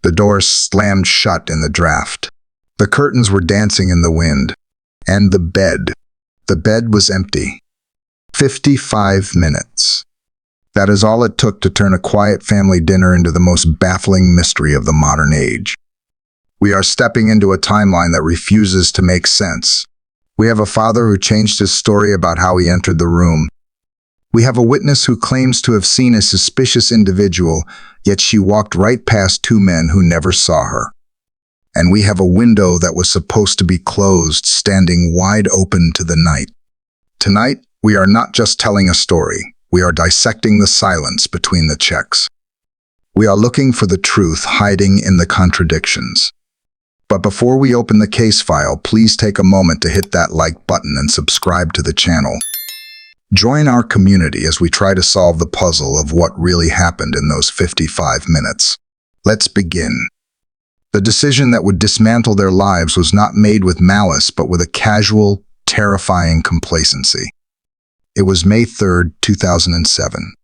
The door slammed shut in the draft. The curtains were dancing in the wind. And the bed. The bed was empty. 55 minutes. That is all it took to turn a quiet family dinner into the most baffling mystery of the modern age. We are stepping into a timeline that refuses to make sense. We have a father who changed his story about how he entered the room. We have a witness who claims to have seen a suspicious individual, yet she walked right past two men who never saw her. And we have a window that was supposed to be closed, standing wide open to the night. Tonight, we are not just telling a story. We are dissecting the silence between the checks. We are looking for the truth hiding in the contradictions. But before we open the case file, please take a moment to hit that like button and subscribe to the channel. Join our community as we try to solve the puzzle of what really happened in those 55 minutes. Let's begin. The decision that would dismantle their lives was not made with malice, but with a casual, terrifying complacency. It was May 3rd, 2007.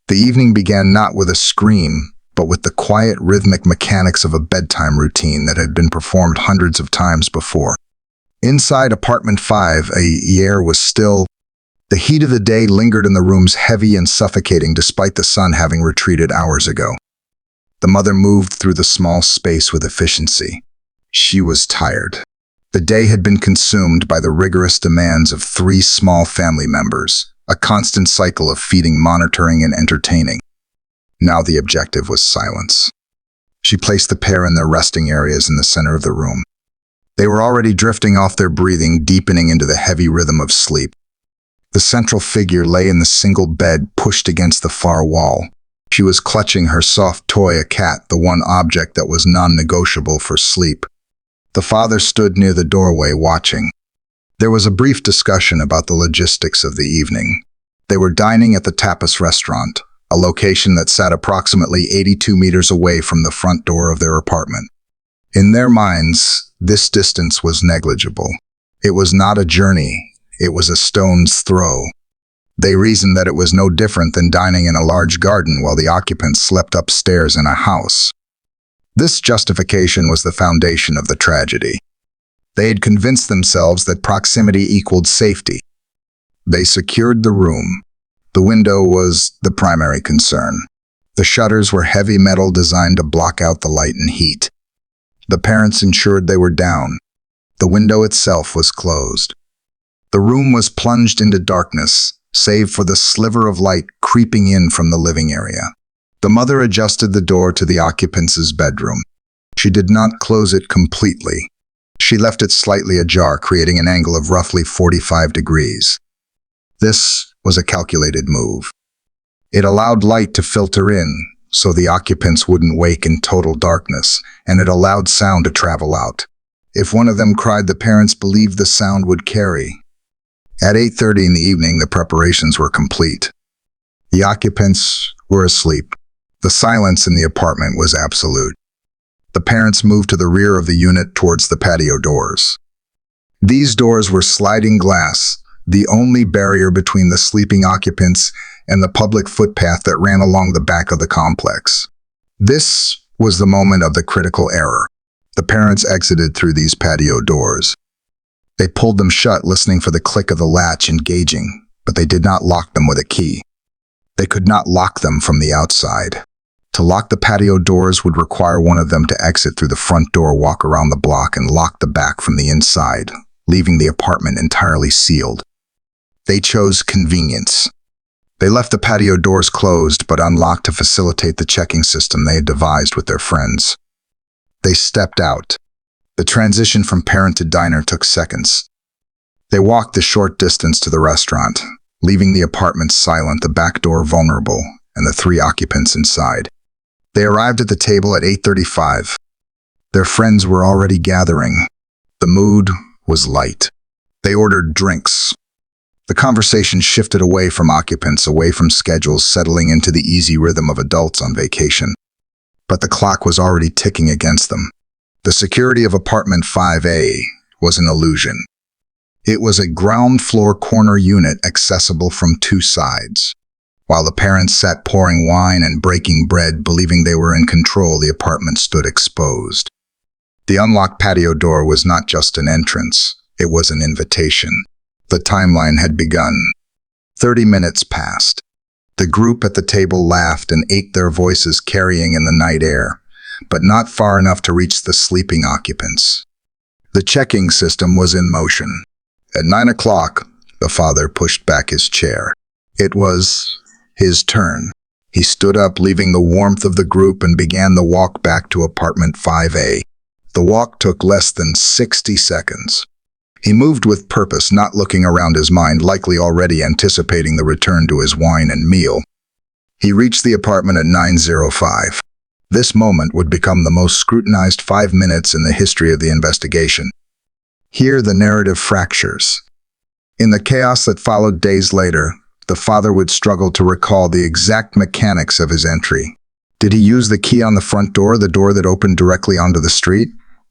The evening began not with a scream, but with the quiet, rhythmic mechanics of a bedtime routine that had been performed hundreds of times before. Inside apartment 5, the air was still. The heat of the day lingered in the rooms, heavy and suffocating despite the sun having retreated hours ago. The mother moved through the small space with efficiency. She was tired. The day had been consumed by the rigorous demands of 3 small family members, a constant cycle of feeding, monitoring, and entertaining. Now the objective was silence. She placed the pair in their resting areas in the center of the room. They were already drifting off their breathing, deepening into the heavy rhythm of sleep. The central figure lay in the single bed pushed against the far wall. She was clutching her soft toy, a cat, the one object that was non-negotiable for sleep. The father stood near the doorway watching. There was a brief discussion about the logistics of the evening. They were dining at the Tapas restaurant, a location that sat approximately 82 meters away from the front door of their apartment. In their minds, this distance was negligible. It was not a journey. It was a stone's throw. They reasoned that it was no different than dining in a large garden while the occupants slept upstairs in a house. This justification was the foundation of the tragedy. They had convinced themselves that proximity equaled safety. They secured the room. The window was the primary concern. The shutters were heavy metal designed to block out the light and heat. The parents ensured they were down. The window itself was closed. The room was plunged into darkness, save for the sliver of light creeping in from the living area. The mother adjusted the door to the occupants' bedroom. She did not close it completely. She left it slightly ajar, creating an angle of roughly 45 degrees. This was a calculated move. It allowed light to filter in, so the occupants wouldn't wake in total darkness, and it allowed sound to travel out. If one of them cried, the parents believed the sound would carry. At 8:30 in the evening, the preparations were complete. The occupants were asleep. The silence in the apartment was absolute. The parents moved to the rear of the unit towards the patio doors. These doors were sliding glass, the only barrier between the sleeping occupants and the public footpath that ran along the back of the complex. This was the moment of the critical error. The parents exited through these patio doors. They pulled them shut, listening for the click of the latch engaging, but they did not lock them with a key. They could not lock them from the outside. To lock the patio doors would require one of them to exit through the front door, walk around the block, and lock the back from the inside, leaving the apartment entirely sealed. They chose convenience. They left the patio doors closed but unlocked to facilitate the checking system they had devised with their friends. They stepped out. The transition from parent to diner took seconds. They walked the short distance to the restaurant, leaving the apartment silent, the back door vulnerable, and the 3 occupants inside. They arrived at the table at 8:35. Their friends were already gathering. The mood was light. They ordered drinks. The conversation shifted away from occupants, away from schedules, settling into the easy rhythm of adults on vacation. But the clock was already ticking against them. The security of apartment 5A was an illusion. It was a ground floor corner unit accessible from 2 sides. While the parents sat pouring wine and breaking bread, believing they were in control, the apartment stood exposed. The unlocked patio door was not just an entrance, it was an invitation. The timeline had begun. 30 minutes passed. The group at the table laughed and ate, their voices carrying in the night air, but not far enough to reach the sleeping occupants. The checking system was in motion. At 9 o'clock, the father pushed back his chair. It was his turn. He stood up, leaving the warmth of the group, and began the walk back to apartment 5A. The walk took less than 60 seconds. He moved with purpose, not looking around, his mind likely already anticipating the return to his wine and meal. He reached the apartment at 9:05. This moment would become the most scrutinized 5 minutes in the history of the investigation. Here the narrative fractures. In the chaos that followed days later, the father would struggle to recall the exact mechanics of his entry. Did he use the key on the front door, the door that opened directly onto the street?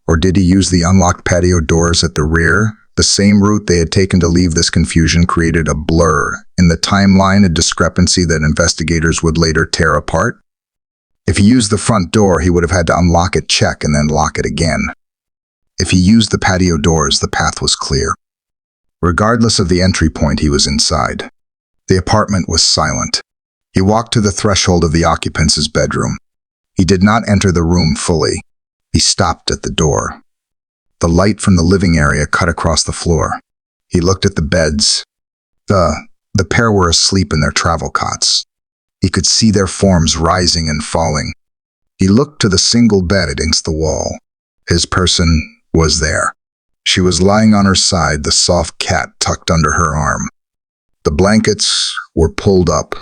Or did he use the unlocked patio doors at the rear? The same route they had taken to leave. This confusion created a blur in the timeline, a discrepancy that investigators would later tear apart. If he used the front door, he would have had to unlock it, check, and then lock it again. If he used the patio doors, the path was clear. Regardless of the entry point, he was inside. The apartment was silent. He walked to the threshold of the occupant's bedroom. He did not enter the room fully. He stopped at the door. The light from the living area cut across the floor. He looked at the beds. The pair were asleep in their travel cots. He could see their forms rising and falling. He looked to the single bed against the wall. His person was there. She was lying on her side, the soft cat tucked under her arm. The blankets were pulled up.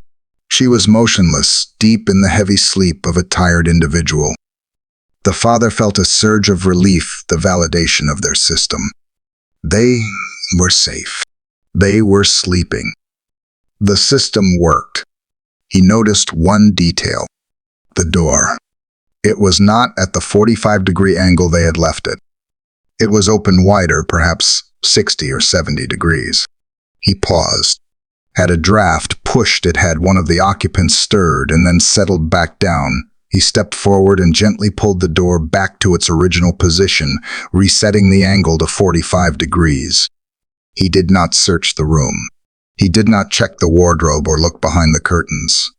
She was motionless, deep in the heavy sleep of a tired individual. The father felt a surge of relief, the validation of their system. They were safe. They were sleeping. The system worked. He noticed one detail: the door. It was not at the 45-degree angle they had left it. It was open wider, perhaps 60 or 70 degrees. He paused. Had a draft pushed it, had one of the occupants stirred and then settled back down, he stepped forward and gently pulled the door back to its original position, resetting the angle to 45 degrees. He did not search the room. He did not check the wardrobe or look behind the curtains.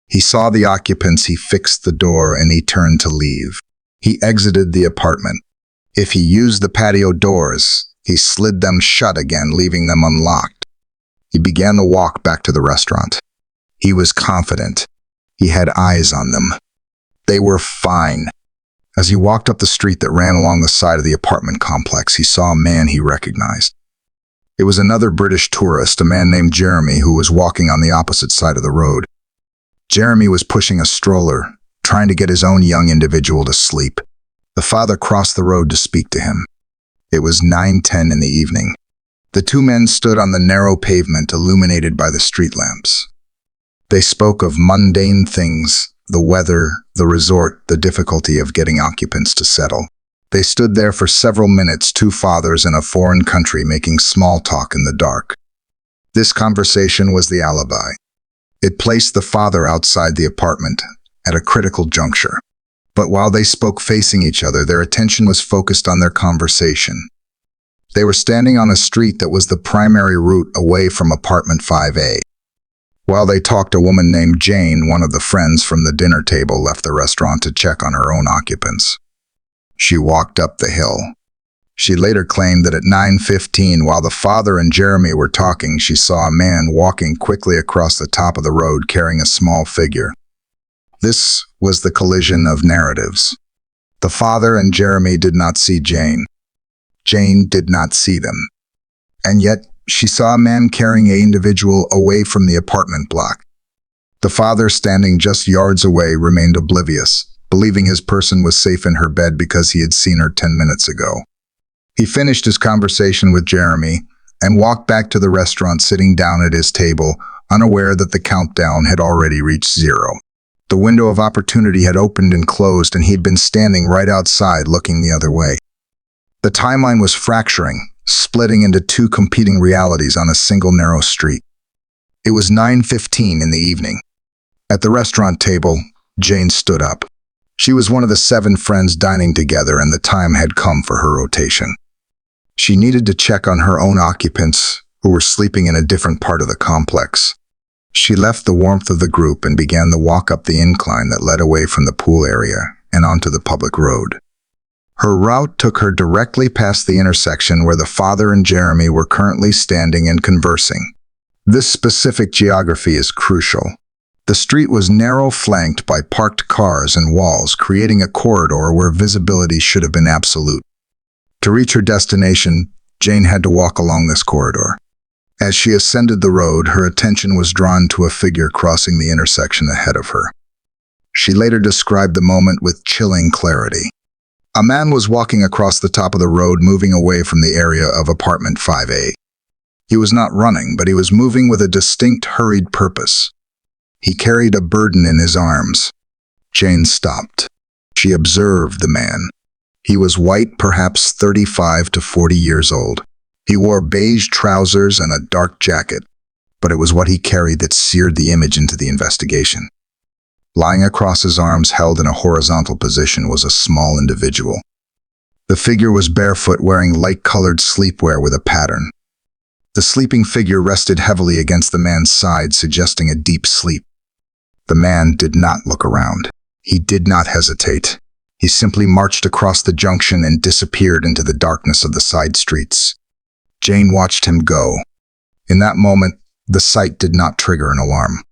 He saw the occupants, he fixed the door, and he turned to leave. He exited the apartment. If he used the patio doors, he slid them shut again, leaving them unlocked. He began the walk back to the restaurant. He was confident. He had eyes on them. They were fine. As he walked up the street that ran along the side of the apartment complex, he saw a man he recognized. It was another British tourist, a man named Jeremy, who was walking on the opposite side of the road. Jeremy was pushing a stroller, trying to get his own young individual to sleep. The father crossed the road to speak to him. It was 9:10 in the evening. The two men stood on the narrow pavement illuminated by the street lamps. They spoke of mundane things: the weather, the resort, the difficulty of getting occupants to settle. They stood there for several minutes, two fathers in a foreign country making small talk in the dark. This conversation was the alibi. It placed the father outside the apartment at a critical juncture. But while they spoke facing each other, their attention was focused on their conversation. They were standing on a street that was the primary route away from apartment 5A. While they talked, a woman named Jane, one of the friends from the dinner table, left the restaurant to check on her own occupants. She walked up the hill. She later claimed that at 9:15, while the father and Jeremy were talking, she saw a man walking quickly across the top of the road carrying a small figure. This was the collision of narratives. The father and Jeremy did not see Jane. Jane did not see them. And yet, she saw a man carrying an individual away from the apartment block. The father, standing just yards away, remained oblivious, believing his person was safe in her bed because he had seen her 10 minutes ago. He finished his conversation with Jeremy and walked back to the restaurant, sitting down at his table, unaware that the countdown had already reached 0. The window of opportunity had opened and closed, and he'd been standing right outside looking the other way. The timeline was fracturing, splitting into two competing realities on a single narrow street. It was 9:15 in the evening. At the restaurant table, Jane stood up. She was one of the 7 friends dining together, and the time had come for her rotation. She needed to check on her own occupants, who were sleeping in a different part of the complex. She left the warmth of the group and began the walk up the incline that led away from the pool area and onto the public road. Her route took her directly past the intersection where the father and Jeremy were currently standing and conversing. This specific geography is crucial. The street was narrow, flanked by parked cars and walls, creating a corridor where visibility should have been absolute. To reach her destination, Jane had to walk along this corridor. As she ascended the road, her attention was drawn to a figure crossing the intersection ahead of her. She later described the moment with chilling clarity. A man was walking across the top of the road, moving away from the area of apartment 5A. He was not running, but he was moving with a distinct, hurried purpose. He carried a burden in his arms. Jane stopped. She observed the man. He was white, perhaps 35 to 40 years old. He wore beige trousers and a dark jacket, but it was what he carried that seared the image into the investigation. Lying across his arms, held in a horizontal position, was a small individual. The figure was barefoot, wearing light-colored sleepwear with a pattern. The sleeping figure rested heavily against the man's side, suggesting a deep sleep. The man did not look around. He did not hesitate. He simply marched across the junction and disappeared into the darkness of the side streets. Jane watched him go. In that moment, the sight did not trigger an alarm.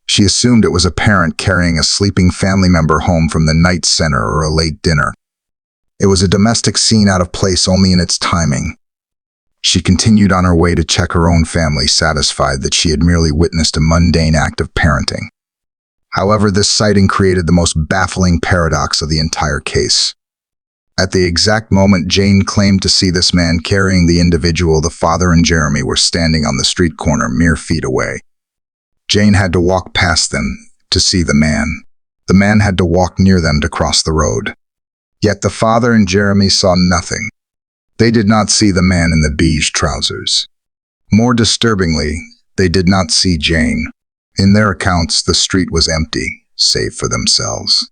She assumed it was a parent carrying a sleeping family member home from the night center or a late dinner. It was a domestic scene out of place only in its timing. She continued on her way to check her own family, satisfied that she had merely witnessed a mundane act of parenting. However, this sighting created the most baffling paradox of the entire case. At the exact moment Jane claimed to see this man carrying the individual, the father and Jeremy were standing on the street corner mere feet away. Jane had to walk past them to see the man. The man had to walk near them to cross the road. Yet the father and Jeremy saw nothing. They did not see the man in the beige trousers. More disturbingly, they did not see Jane. In their accounts, the street was empty, save for themselves.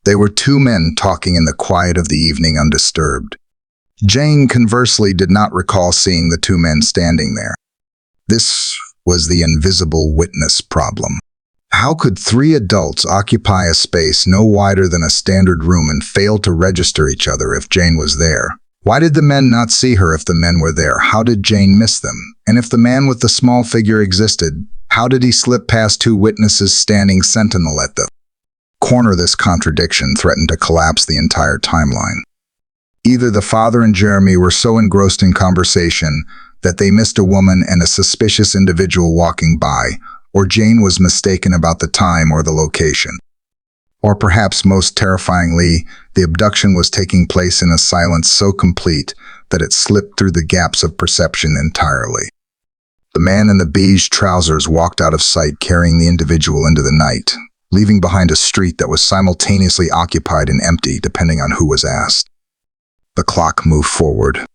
They were 2 men talking in the quiet of the evening, undisturbed. Jane, conversely, did not recall seeing the 2 men standing there. This was the invisible witness problem. How could 3 adults occupy a space no wider than a standard room and fail to register each other if Jane was there? Why did the men not see her if the men were there? How did Jane miss them? And if the man with the small figure existed, how did he slip past 2 witnesses standing sentinel at the corner? This contradiction threatened to collapse the entire timeline. Either the father and Jeremy were so engrossed in conversation that they missed a woman and a suspicious individual walking by, or Jane was mistaken about the time or the location. Or perhaps most terrifyingly, the abduction was taking place in a silence so complete that it slipped through the gaps of perception entirely. The man in the beige trousers walked out of sight, carrying the individual into the night, leaving behind a street that was simultaneously occupied and empty, depending on who was asked. The clock moved forward.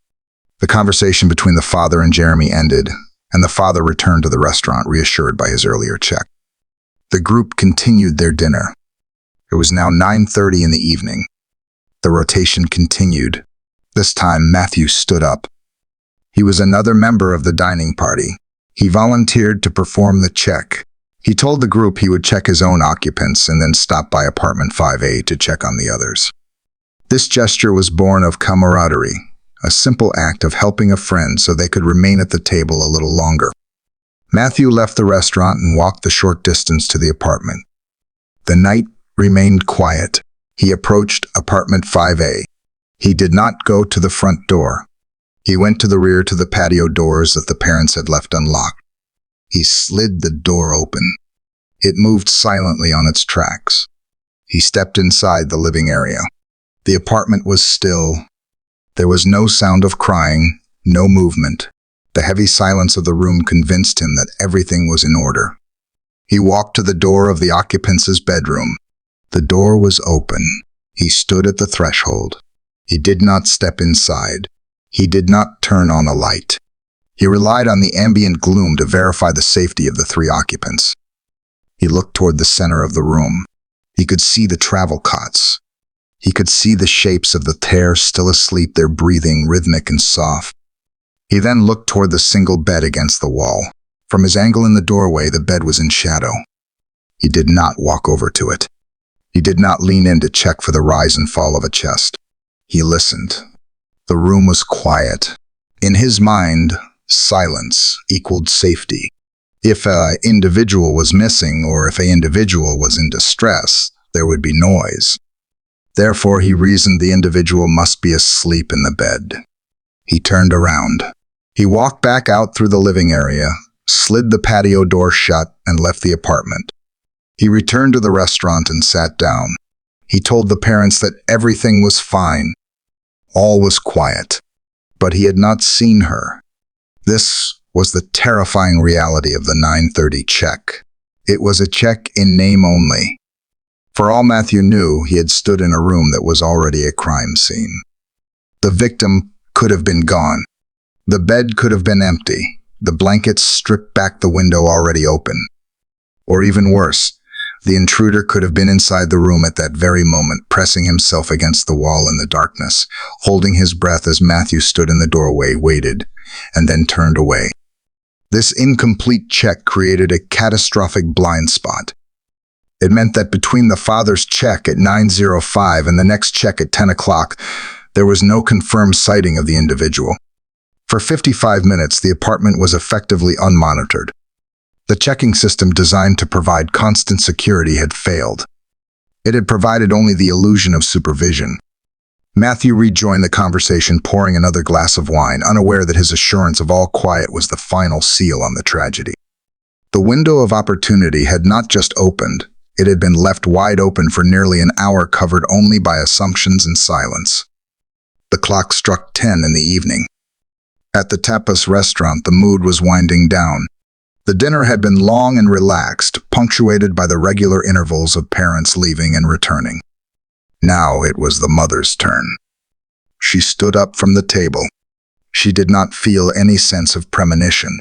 The conversation between the father and Jeremy ended, and the father returned to the restaurant, reassured by his earlier check. The group continued their dinner. It was now 9:30 in the evening. The rotation continued. This time, Matthew stood up. He was another member of the dining party. He volunteered to perform the check. He told the group he would check his own occupants and then stop by apartment 5A to check on the others. This gesture was born of camaraderie, a simple act of helping a friend so they could remain at the table a little longer. Matthew left the restaurant and walked the short distance to the apartment. The night remained quiet. He approached apartment 5A. He did not go to the front door. He went to the rear, to the patio doors that the parents had left unlocked. He slid the door open. It moved silently on its tracks. He stepped inside the living area. The apartment was still. There was no sound of crying, no movement. The heavy silence of the room convinced him that everything was in order. He walked to the door of the occupant's bedroom. The door was open. He stood at the threshold. He did not step inside. He did not turn on a light. He relied on the ambient gloom to verify the safety of the three occupants. He looked toward the center of the room. He could see the travel cots. He could see the shapes of the pair still asleep, their breathing rhythmic and soft. He then looked toward the single bed against the wall. From his angle in the doorway, the bed was in shadow. He did not walk over to it. He did not lean in to check for the rise and fall of a chest. He listened. The room was quiet. In his mind, silence equaled safety. If an individual was missing or if an individual was in distress, there would be noise. Therefore, he reasoned the individual must be asleep in the bed. He turned around. He walked back out through the living area, slid the patio door shut, and left the apartment. He returned to the restaurant and sat down. He told the parents that everything was fine. All was quiet, but he had not seen her. This was the terrifying reality of the 9:30 check. It was a check in name only. For all Matthew knew, he had stood in a room that was already a crime scene. The victim could have been gone. The bed could have been empty. The blankets stripped back, the window already open. Or even worse, the intruder could have been inside the room at that very moment, pressing himself against the wall in the darkness, holding his breath as Matthew stood in the doorway, waited, and then turned away. This incomplete check created a catastrophic blind spot. It meant that between the father's check at 9:05 and the next check at 10 o'clock, there was no confirmed sighting of the individual. For 55 minutes, the apartment was effectively unmonitored. The checking system designed to provide constant security had failed. It had provided only the illusion of supervision. Matthew rejoined the conversation, pouring another glass of wine, unaware that his assurance of all quiet was the final seal on the tragedy. The window of opportunity had not just opened, it had been left wide open for nearly an hour, covered only by assumptions and silence. The clock struck 10 in the evening. At the tapas restaurant, the mood was winding down. The dinner had been long and relaxed, punctuated by the regular intervals of parents leaving and returning. Now it was the mother's turn. She stood up from the table. She did not feel any sense of premonition.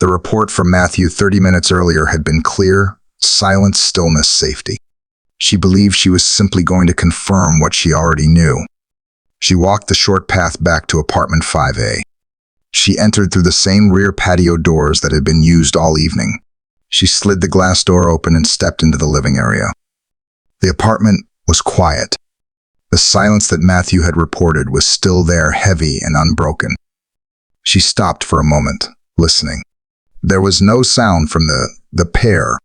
The report from Matthew 30 minutes earlier had been clear: silence, stillness, safety. She believed she was simply going to confirm what she already knew. She walked the short path back to apartment 5A. She entered through the same rear patio doors that had been used all evening. She slid the glass door open and stepped into the living area. The apartment was quiet. The silence that Matthew had reported was still there, heavy and unbroken. She stopped for a moment, listening. There was no sound from the pair.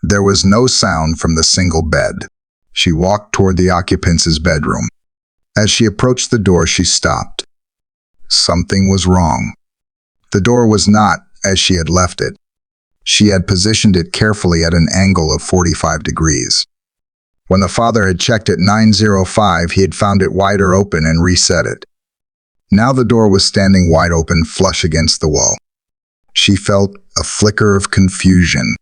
There was no sound from the single bed. She walked toward the occupant's bedroom. As she approached the door, she stopped. Something was wrong. The door was not as she had left it. She had positioned it carefully at an angle of 45 degrees. When the father had checked at 9:05, he had found it wider open and reset it. Now the door was standing wide open, flush against the wall. She felt a flicker of confusion.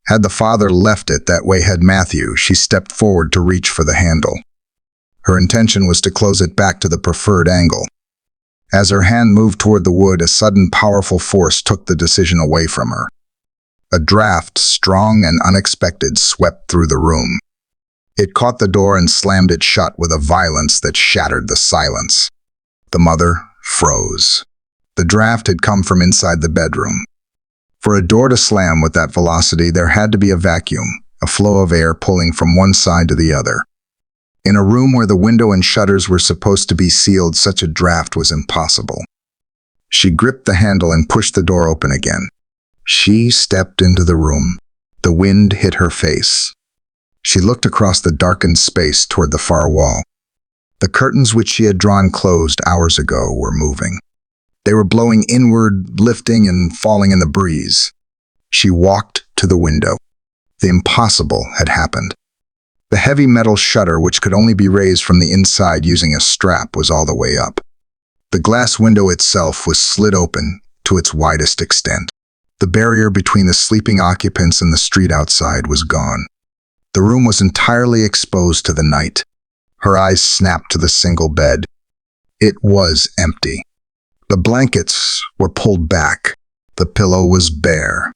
Had the father left it that way? Had Matthew? She stepped forward to reach for the handle. Her intention was to close it back to the preferred angle. As her hand moved toward the wood, a sudden powerful force took the decision away from her. A draft, strong and unexpected, swept through the room. It caught the door and slammed it shut with a violence that shattered the silence. The mother froze. The draft had come from inside the bedroom. For a door to slam with that velocity, there had to be a vacuum, a flow of air pulling from one side to the other. In a room where the window and shutters were supposed to be sealed, such a draft was impossible. She gripped the handle and pushed the door open again. She stepped into the room. The wind hit her face. She looked across the darkened space toward the far wall. The curtains which she had drawn closed hours ago were moving. They were blowing inward, lifting and falling in the breeze. She walked to the window. The impossible had happened. The heavy metal shutter, which could only be raised from the inside using a strap, was all the way up. The glass window itself was slid open to its widest extent. The barrier between the sleeping occupants and the street outside was gone. The room was entirely exposed to the night. Her eyes snapped to the single bed. It was empty. The blankets were pulled back. The pillow was bare.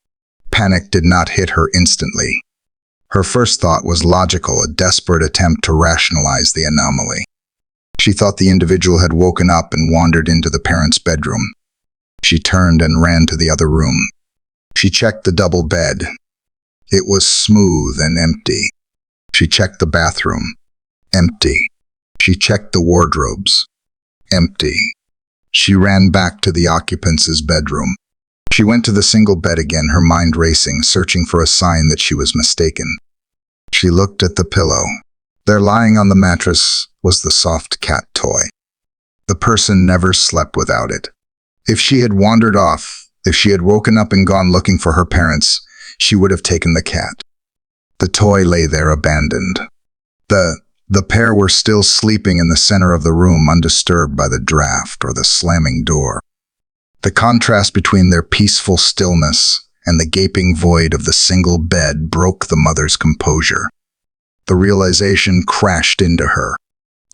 Panic did not hit her instantly. Her first thought was logical, a desperate attempt to rationalize the anomaly. She thought the individual had woken up and wandered into the parents' bedroom. She turned and ran to the other room. She checked the double bed. It was smooth and empty. She checked the bathroom. Empty. She checked the wardrobes. Empty. She ran back to the occupant's bedroom. She went to the single bed again, her mind racing, searching for a sign that she was mistaken. She looked at the pillow. There, lying on the mattress, was the soft cat toy. The person never slept without it. If she had wandered off, if she had woken up and gone looking for her parents, she would have taken the cat. The toy lay there abandoned. The pair were still sleeping in the center of the room, undisturbed by the draft or the slamming door. The contrast between their peaceful stillness and the gaping void of the single bed broke the mother's composure. The realization crashed into her.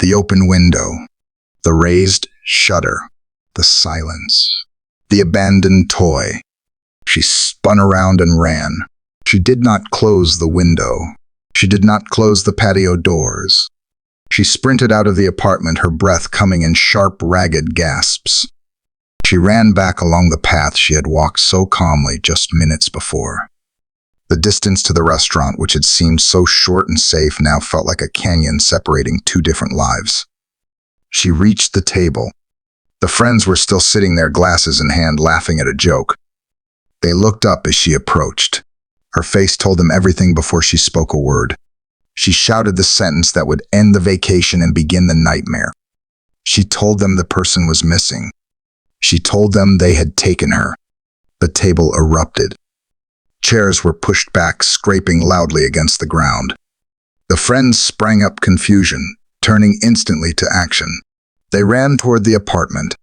The open window, the raised shutter, the silence, the abandoned toy. She spun around and ran. She did not close the window. She did not close the patio doors. She sprinted out of the apartment, her breath coming in sharp, ragged gasps. She ran back along the path she had walked so calmly just minutes before. The distance to the restaurant, which had seemed so short and safe, now felt like a canyon separating two different lives. She reached the table. The friends were still sitting there, glasses in hand, laughing at a joke. They looked up as she approached. Her face told them everything before she spoke a word. She shouted the sentence that would end the vacation and begin the nightmare. She told them the person was missing. She told them they had taken her. The table erupted. Chairs were pushed back, scraping loudly against the ground. The friends sprang up, confusion, turning instantly to action. They ran toward the apartment.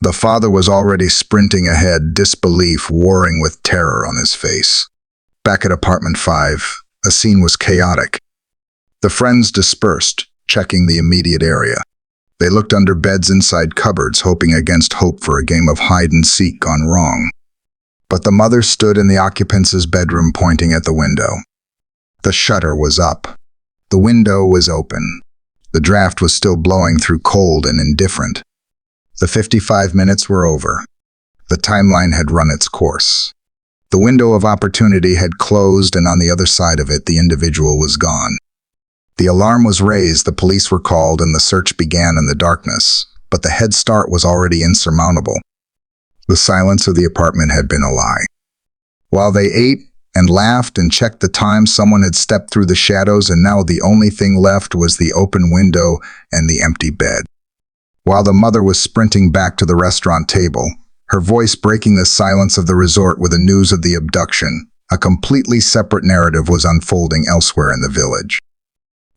The father was already sprinting ahead, disbelief warring with terror on his face. Back at apartment 5, a scene was chaotic. The friends dispersed, checking the immediate area. They looked under beds, inside cupboards, hoping against hope for a game of hide-and-seek gone wrong. But the mother stood in the occupant's bedroom, pointing at the window. The shutter was up. The window was open. The draft was still blowing through, cold and indifferent. The 55 minutes were over. The timeline had run its course. The window of opportunity had closed, and on the other side of it, the individual was gone. The alarm was raised, the police were called, and the search began in the darkness, but the head start was already insurmountable. The silence of the apartment had been a lie. While they ate and laughed and checked the time, someone had stepped through the shadows, and now the only thing left was the open window and the empty bed. While the mother was sprinting back to the restaurant table, her voice breaking the silence of the resort with the news of the abduction, a completely separate narrative was unfolding elsewhere in the village.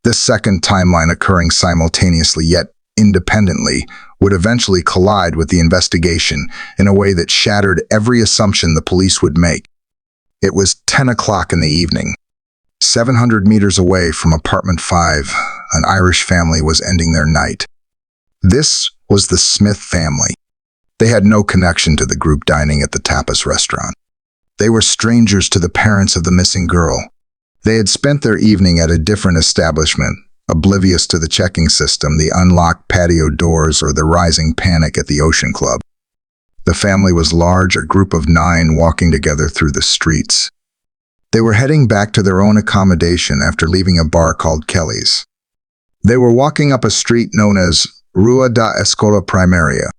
This second timeline, occurring simultaneously yet independently, would eventually collide with the investigation in a way that shattered every assumption the police would make. It was 10 o'clock in the evening. 700 meters away from apartment 5, an Irish family was ending their night. This was the Smith family. They had no connection to the group dining at the tapas restaurant. They were strangers to the parents of the missing girl. They had spent their evening at a different establishment, oblivious to the checking system, the unlocked patio doors, or the rising panic at the Ocean Club. The family was large, a group of 9 walking together through the streets. They were heading back to their own accommodation after leaving a bar called Kelly's. They were walking up a street known as Rua da Escola Primaria.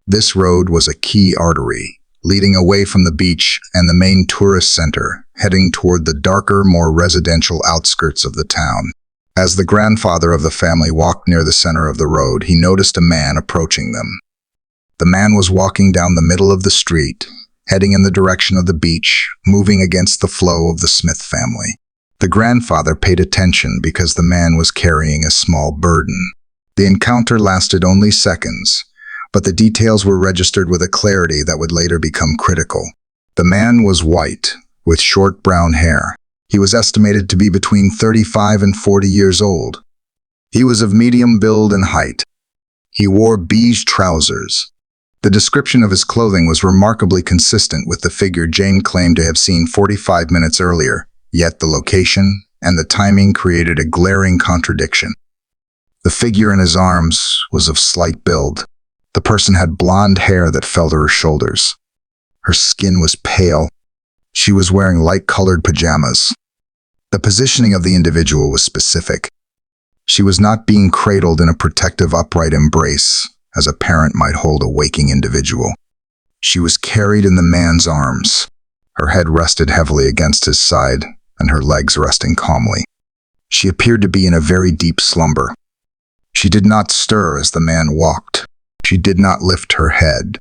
This road was a key artery, leading away from the beach and the main tourist center, heading toward the darker, more residential outskirts of the town. As the grandfather of the family walked near the center of the road, he noticed a man approaching them. The man was walking down the middle of the street, heading in the direction of the beach, moving against the flow of the Smith family. The grandfather paid attention because the man was carrying a small burden. The encounter lasted only seconds, but the details were registered with a clarity that would later become critical. The man was white, with short brown hair. He was estimated to be between 35 and 40 years old. He was of medium build and height. He wore beige trousers. The description of his clothing was remarkably consistent with the figure Jane claimed to have seen 45 minutes earlier, yet the location and the timing created a glaring contradiction. The figure in his arms was of slight build. The person had blonde hair that fell to her shoulders. Her skin was pale. She was wearing light-colored pajamas. The positioning of the individual was specific. She was not being cradled in a protective upright embrace, as a parent might hold a waking individual. She was carried in the man's arms. Her head rested heavily against his side, and her legs resting calmly. She appeared to be in a very deep slumber. She did not stir as the man walked. She did not lift her head.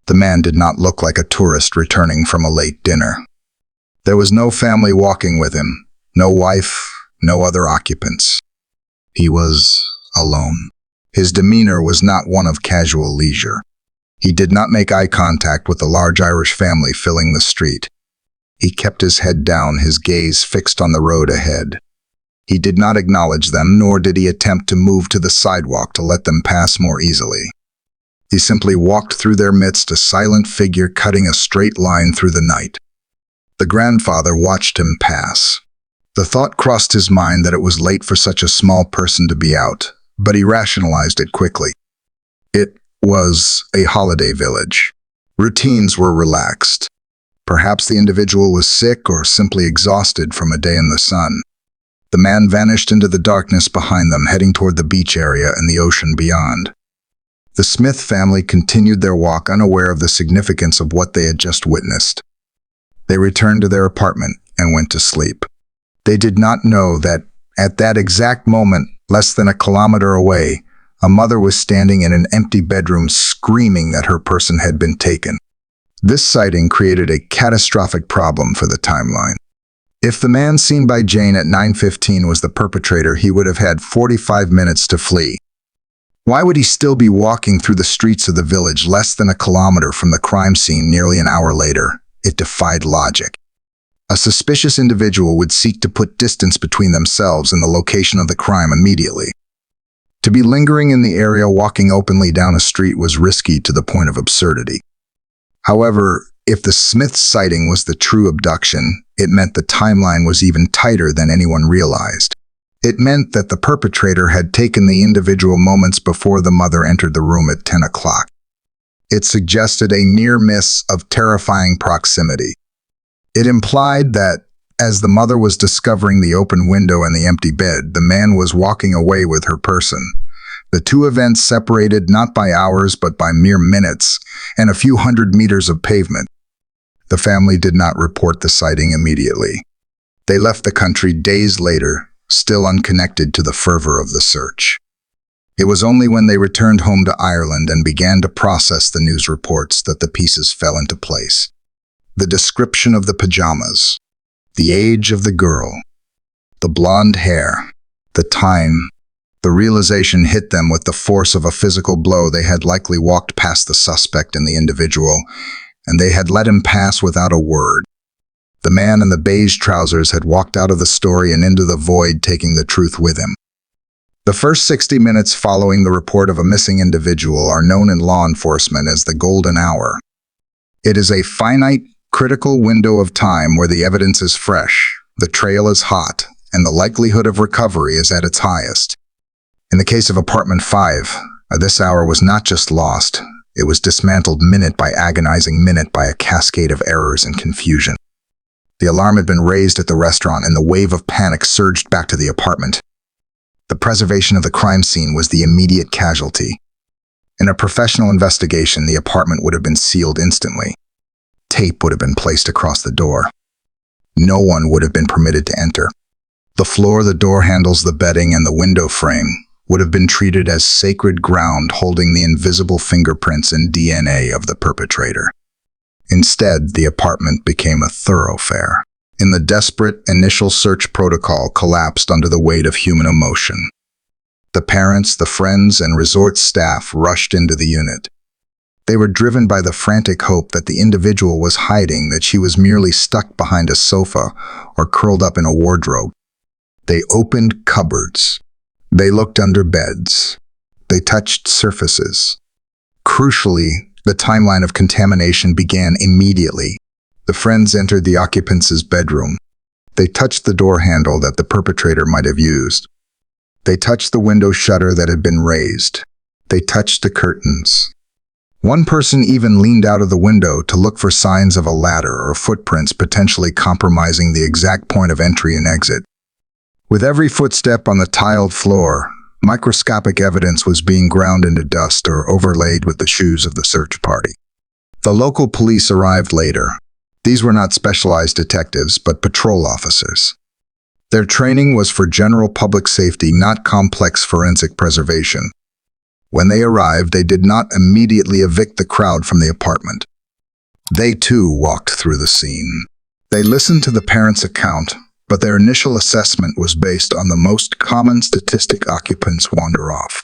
The man did not look like a tourist returning from a late dinner. There was no family walking with him, no wife, no other occupants. He was alone. His demeanor was not one of casual leisure. He did not make eye contact with the large Irish family filling the street. He kept his head down, his gaze fixed on the road ahead. He did not acknowledge them, nor did he attempt to move to the sidewalk to let them pass more easily. He simply walked through their midst, a silent figure cutting a straight line through the night. The grandfather watched him pass. The thought crossed his mind that it was late for such a small person to be out, but he rationalized it quickly. It was a holiday village. Routines were relaxed. Perhaps the individual was sick or simply exhausted from a day in the sun. The man vanished into the darkness behind them, heading toward the beach area and the ocean beyond. The Smith family continued their walk, unaware of the significance of what they had just witnessed. They returned to their apartment and went to sleep. They did not know that, at that exact moment, less than a kilometer away, a mother was standing in an empty bedroom screaming that her person had been taken. This sighting created a catastrophic problem for the timeline. If the man seen by Jane at 9:15 was the perpetrator, he would have had 45 minutes to flee. Why would he still be walking through the streets of the village less than a kilometer from the crime scene nearly an hour later? It defied logic. A suspicious individual would seek to put distance between themselves and the location of the crime immediately. To be lingering in the area walking openly down a street was risky to the point of absurdity. However, if the Smith sighting was the true abduction, it meant the timeline was even tighter than anyone realized. It meant that the perpetrator had taken the individual moments before the mother entered the room at 10 o'clock. It suggested a near miss of terrifying proximity. It implied that, as the mother was discovering the open window and the empty bed, the man was walking away with her person. The two events separated not by hours but by mere minutes and a few hundred meters of pavement. The family did not report the sighting immediately. They left the country days later, still unconnected to the fervor of the search. It was only when they returned home to Ireland and began to process the news reports that the pieces fell into place. The description of the pajamas, the age of the girl, the blonde hair, the time. The realization hit them with the force of a physical blow. They had likely walked past the suspect and the individual, and they had let him pass without a word. The man in the beige trousers had walked out of the story and into the void, taking the truth with him. The first 60 minutes following the report of a missing individual are known in law enforcement as the golden hour. It is a finite, critical window of time where the evidence is fresh, the trail is hot, and the likelihood of recovery is at its highest. In the case of Apartment 5, this hour was not just lost, it was dismantled minute by agonizing minute by a cascade of errors and confusion. The alarm had been raised at the restaurant and the wave of panic surged back to the apartment. The preservation of the crime scene was the immediate casualty. In a professional investigation, the apartment would have been sealed instantly. Tape would have been placed across the door. No one would have been permitted to enter. The floor, the door handles, the bedding, and the window frame would have been treated as sacred ground holding the invisible fingerprints and DNA of the perpetrator. Instead, the apartment became a thoroughfare. In the desperate initial search protocol collapsed under the weight of human emotion. The parents, the friends, and resort staff rushed into the unit. They were driven by the frantic hope that the individual was hiding, that she was merely stuck behind a sofa or curled up in a wardrobe. They opened cupboards. They looked under beds. They touched surfaces. Crucially, The timeline of contamination began immediately. The friends entered the occupant's bedroom. They touched the door handle that the perpetrator might have used. They touched the window shutter that had been raised. They touched the curtains. One person even leaned out of the window to look for signs of a ladder or footprints potentially compromising the exact point of entry and exit. With every footstep on the tiled floor, microscopic evidence was being ground into dust or overlaid with the shoes of the search party. The local police arrived later. These were not specialized detectives, but patrol officers. Their training was for general public safety, not complex forensic preservation. When they arrived, they did not immediately evict the crowd from the apartment. They too walked through the scene. They listened to the parents' account, but their initial assessment was based on the most common statistic: occupants wander off.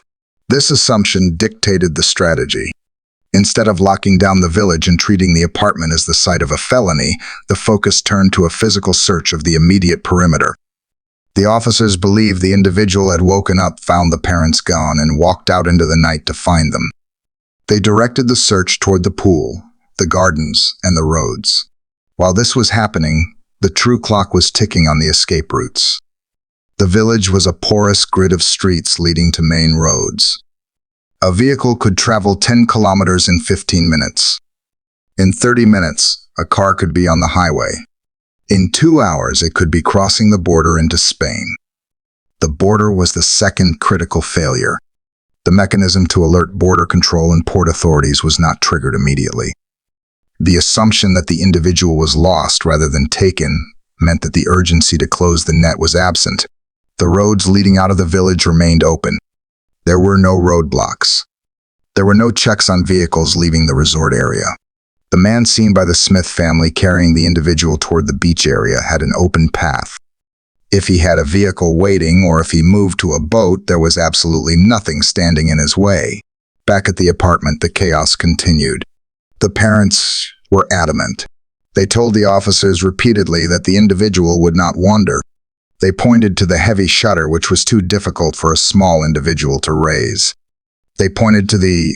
This assumption dictated the strategy. Instead of locking down the village and treating the apartment as the site of a felony, the focus turned to a physical search of the immediate perimeter. The officers believed the individual had woken up, found the parents gone, and walked out into the night to find them. They directed the search toward the pool, the gardens, and the roads. While this was happening, the true clock was ticking on the escape routes. The village was a porous grid of streets leading to main roads. A vehicle could travel 10 kilometers in 15 minutes. In 30 minutes, a car could be on the highway. In 2 hours, it could be crossing the border into Spain. The border was the second critical failure. The mechanism to alert border control and port authorities was not triggered immediately. The assumption that the individual was lost rather than taken meant that the urgency to close the net was absent. The roads leading out of the village remained open. There were no roadblocks. There were no checks on vehicles leaving the resort area. The man seen by the Smith family carrying the individual toward the beach area had an open path. If he had a vehicle waiting or if he moved to a boat, there was absolutely nothing standing in his way. Back at the apartment, the chaos continued. The parents were adamant. They told the officers repeatedly that the individual would not wander. They pointed to the heavy shutter, which was too difficult for a small individual to raise. They pointed to the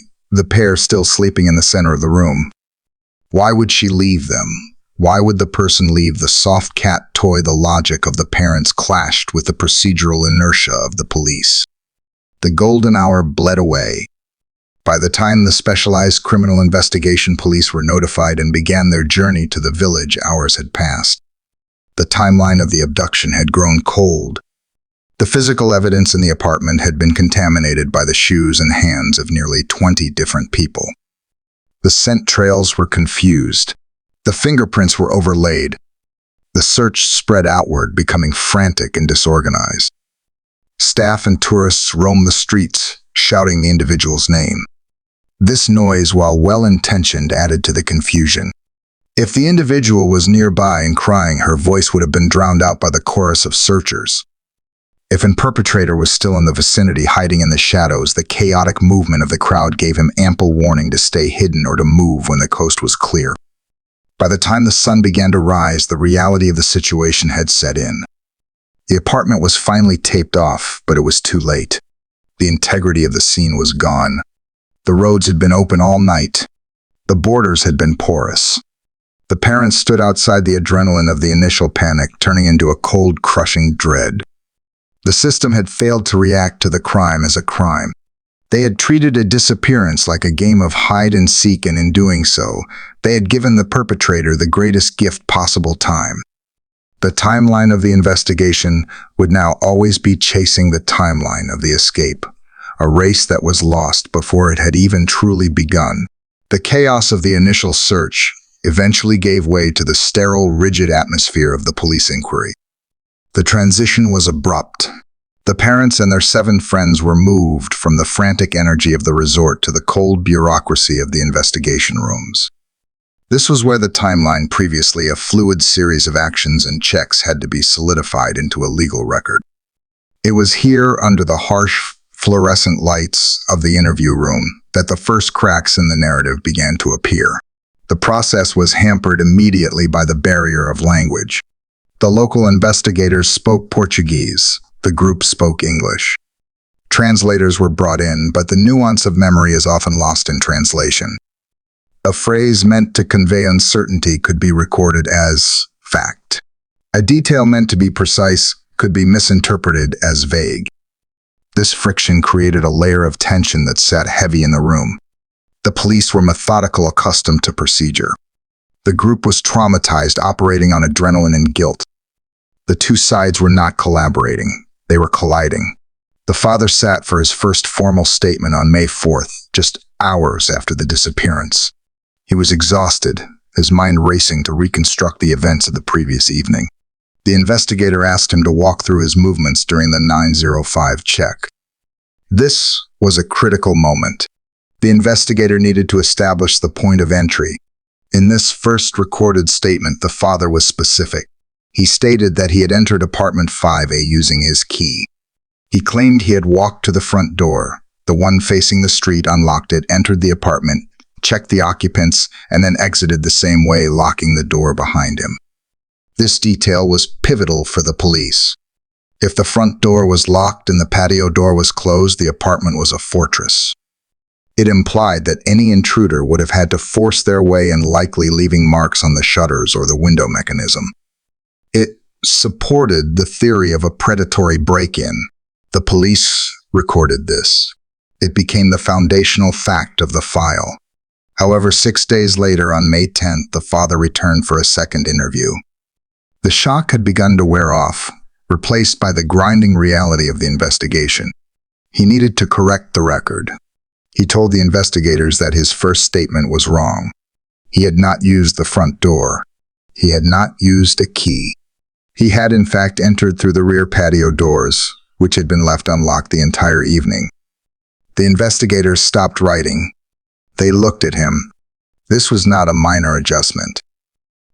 pair still sleeping in the center of the room. Why would she leave them? Why would the person leave the soft cat toy? The logic of the parents clashed with the procedural inertia of the police. The golden hour bled away. By the time the specialized criminal investigation police were notified and began their journey to the village, hours had passed. The timeline of the abduction had grown cold. The physical evidence in the apartment had been contaminated by the shoes and hands of nearly 20 different people. The scent trails were confused. The fingerprints were overlaid. The search spread outward, becoming frantic and disorganized. Staff and tourists roamed the streets, shouting the individual's name. This noise, while well-intentioned, added to the confusion. If the individual was nearby and crying, her voice would have been drowned out by the chorus of searchers. If a perpetrator was still in the vicinity, hiding in the shadows, the chaotic movement of the crowd gave him ample warning to stay hidden or to move when the coast was clear. By the time the sun began to rise, the reality of the situation had set in. The apartment was finally taped off, but it was too late. The integrity of the scene was gone. The roads had been open all night. The borders had been porous. The parents stood outside, the adrenaline of the initial panic turning into a cold, crushing dread. The system had failed to react to the crime as a crime. They had treated a disappearance like a game of hide and seek, and in doing so, they had given the perpetrator the greatest gift possible: time. The timeline of the investigation would now always be chasing the timeline of the escape, a race that was lost before it had even truly begun. The chaos of the initial search eventually gave way to the sterile, rigid atmosphere of the police inquiry. The transition was abrupt. The parents and their 7 friends were moved from the frantic energy of the resort to the cold bureaucracy of the investigation rooms. This was where the timeline, previously a fluid series of actions and checks, had to be solidified into a legal record. It was here, under the harsh, fluorescent lights of the interview room, that the first cracks in the narrative began to appear. The process was hampered immediately by the barrier of language. The local investigators spoke Portuguese. The group spoke English. Translators were brought in, but the nuance of memory is often lost in translation. A phrase meant to convey uncertainty could be recorded as fact. A detail meant to be precise could be misinterpreted as vague. This friction created a layer of tension that sat heavy in the room. The police were methodical, accustomed to procedure. The group was traumatized, operating on adrenaline and guilt. The two sides were not collaborating. They were colliding. The father sat for his first formal statement on May 4th, just hours after the disappearance. He was exhausted, his mind racing to reconstruct the events of the previous evening. The investigator asked him to walk through his movements during the 905 check. This was a critical moment. The investigator needed to establish the point of entry. In this first recorded statement, the father was specific. He stated that he had entered apartment 5A using his key. He claimed he had walked to the front door, the one facing the street, unlocked it, entered the apartment, checked the occupants, and then exited the same way, locking the door behind him. This detail was pivotal for the police. If the front door was locked and the patio door was closed, the apartment was a fortress. It implied that any intruder would have had to force their way in, likely leaving marks on the shutters or the window mechanism. It supported the theory of a predatory break-in. The police recorded this. It became the foundational fact of the file. However, 6 days later, on May 10th, the father returned for a second interview. The shock had begun to wear off, replaced by the grinding reality of the investigation. He needed to correct the record. He told the investigators that his first statement was wrong. He had not used the front door. He had not used a key. He had, in fact, entered through the rear patio doors, which had been left unlocked the entire evening. The investigators stopped writing. They looked at him. This was not a minor adjustment.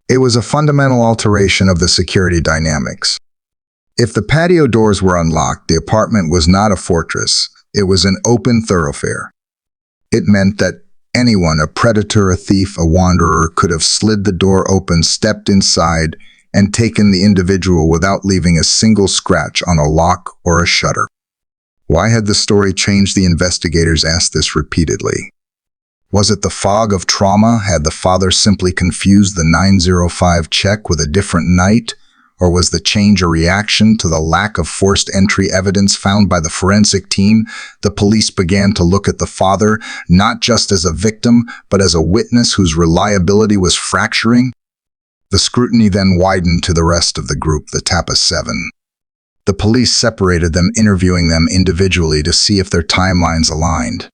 It was a fundamental alteration of the security dynamics. If the patio doors were unlocked, the apartment was not a fortress. It was an open thoroughfare. It meant that anyone, a predator, a thief, a wanderer, could have slid the door open, stepped inside, and taken the individual without leaving a single scratch on a lock or a shutter. Why had the story changed? The investigators asked this repeatedly. Was it the fog of trauma? Had the father simply confused the 905 check with a different night? Or was the change a reaction to the lack of forced entry evidence found by the forensic team? The police began to look at the father not just as a victim, but as a witness whose reliability was fracturing. The scrutiny then widened to the rest of the group, the Tapa 7. The police separated them, interviewing them individually to see if their timelines aligned.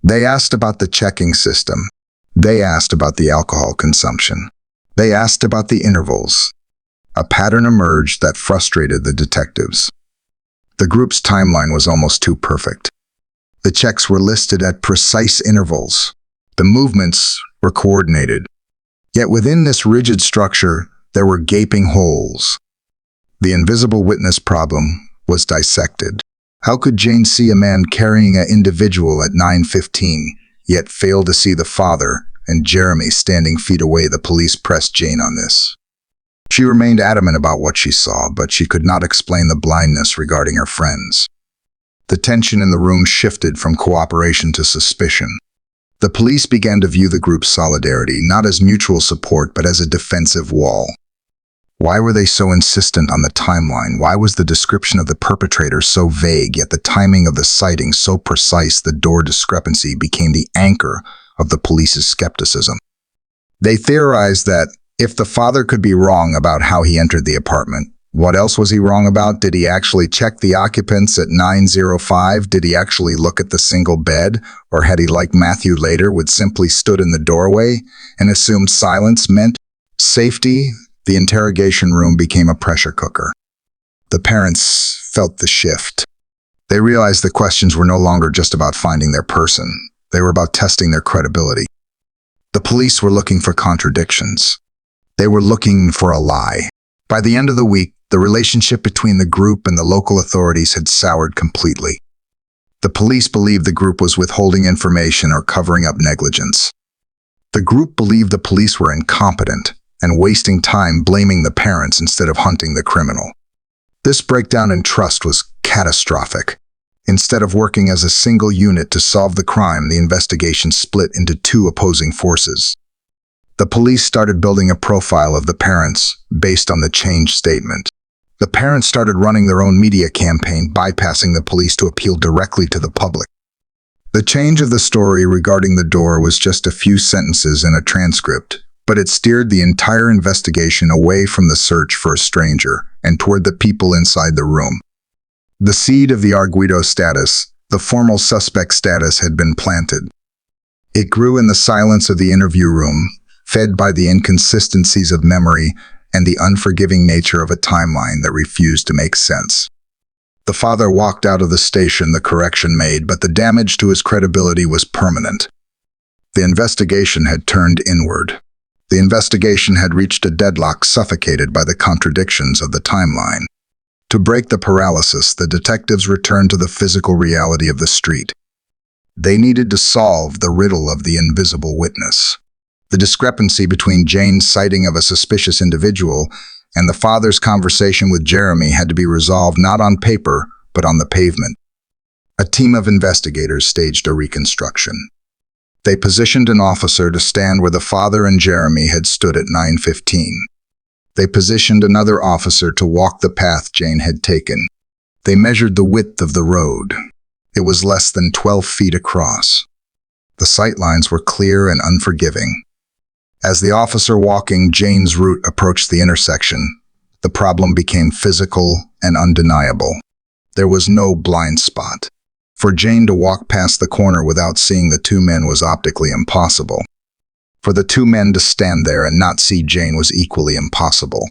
They asked about the checking system. They asked about the alcohol consumption. They asked about the intervals. A pattern emerged that frustrated the detectives. The group's timeline was almost too perfect. The checks were listed at precise intervals. The movements were coordinated. Yet within this rigid structure, there were gaping holes. The invisible witness problem was dissected. How could Jane see a man carrying an individual at 9:15, yet fail to see the father and Jeremy standing feet away? The police pressed Jane on this. She remained adamant about what she saw, but she could not explain the blindness regarding her friends. The tension in the room shifted from cooperation to suspicion. The police began to view the group's solidarity not as mutual support, but as a defensive wall. Why were they so insistent on the timeline? Why was the description of the perpetrator so vague, yet the timing of the sighting so precise? The door discrepancy became the anchor of the police's skepticism. They theorized that if the father could be wrong about how he entered the apartment, what else was he wrong about? Did he actually check the occupants at 9:05? Did he actually look at the single bed? Or had he, like Matthew later, would simply stood in the doorway and assumed silence meant safety? The interrogation room became a pressure cooker. The parents felt the shift. They realized the questions were no longer just about finding their person. They were about testing their credibility. The police were looking for contradictions. They were looking for a lie. By the end of the week, the relationship between the group and the local authorities had soured completely. The police believed the group was withholding information or covering up negligence. The group believed the police were incompetent and wasting time blaming the parents instead of hunting the criminal. This breakdown in trust was catastrophic. Instead of working as a single unit to solve the crime, the investigation split into two opposing forces. The police started building a profile of the parents based on the changed statement. The parents started running their own media campaign, bypassing the police to appeal directly to the public. The change of the story regarding the door was just a few sentences in a transcript, but it steered the entire investigation away from the search for a stranger and toward the people inside the room. The seed of the arguido status, the formal suspect status, had been planted. It grew in the silence of the interview room, fed by the inconsistencies of memory and the unforgiving nature of a timeline that refused to make sense. The father walked out of the station, the correction made, but the damage to his credibility was permanent. The investigation had turned inward. The investigation had reached a deadlock, suffocated by the contradictions of the timeline. To break the paralysis, the detectives returned to the physical reality of the street. They needed to solve the riddle of the invisible witness. The discrepancy between Jane's sighting of a suspicious individual and the father's conversation with Jeremy had to be resolved not on paper, but on the pavement. A team of investigators staged a reconstruction. They positioned an officer to stand where the father and Jeremy had stood at 9:15. They positioned another officer to walk the path Jane had taken. They measured the width of the road. It was less than 12 feet across. The sightlines were clear and unforgiving. As the officer walking Jane's route approached the intersection, the problem became physical and undeniable. There was no blind spot. For Jane to walk past the corner without seeing the two men was optically impossible. For the two men to stand there and not see Jane was equally impossible.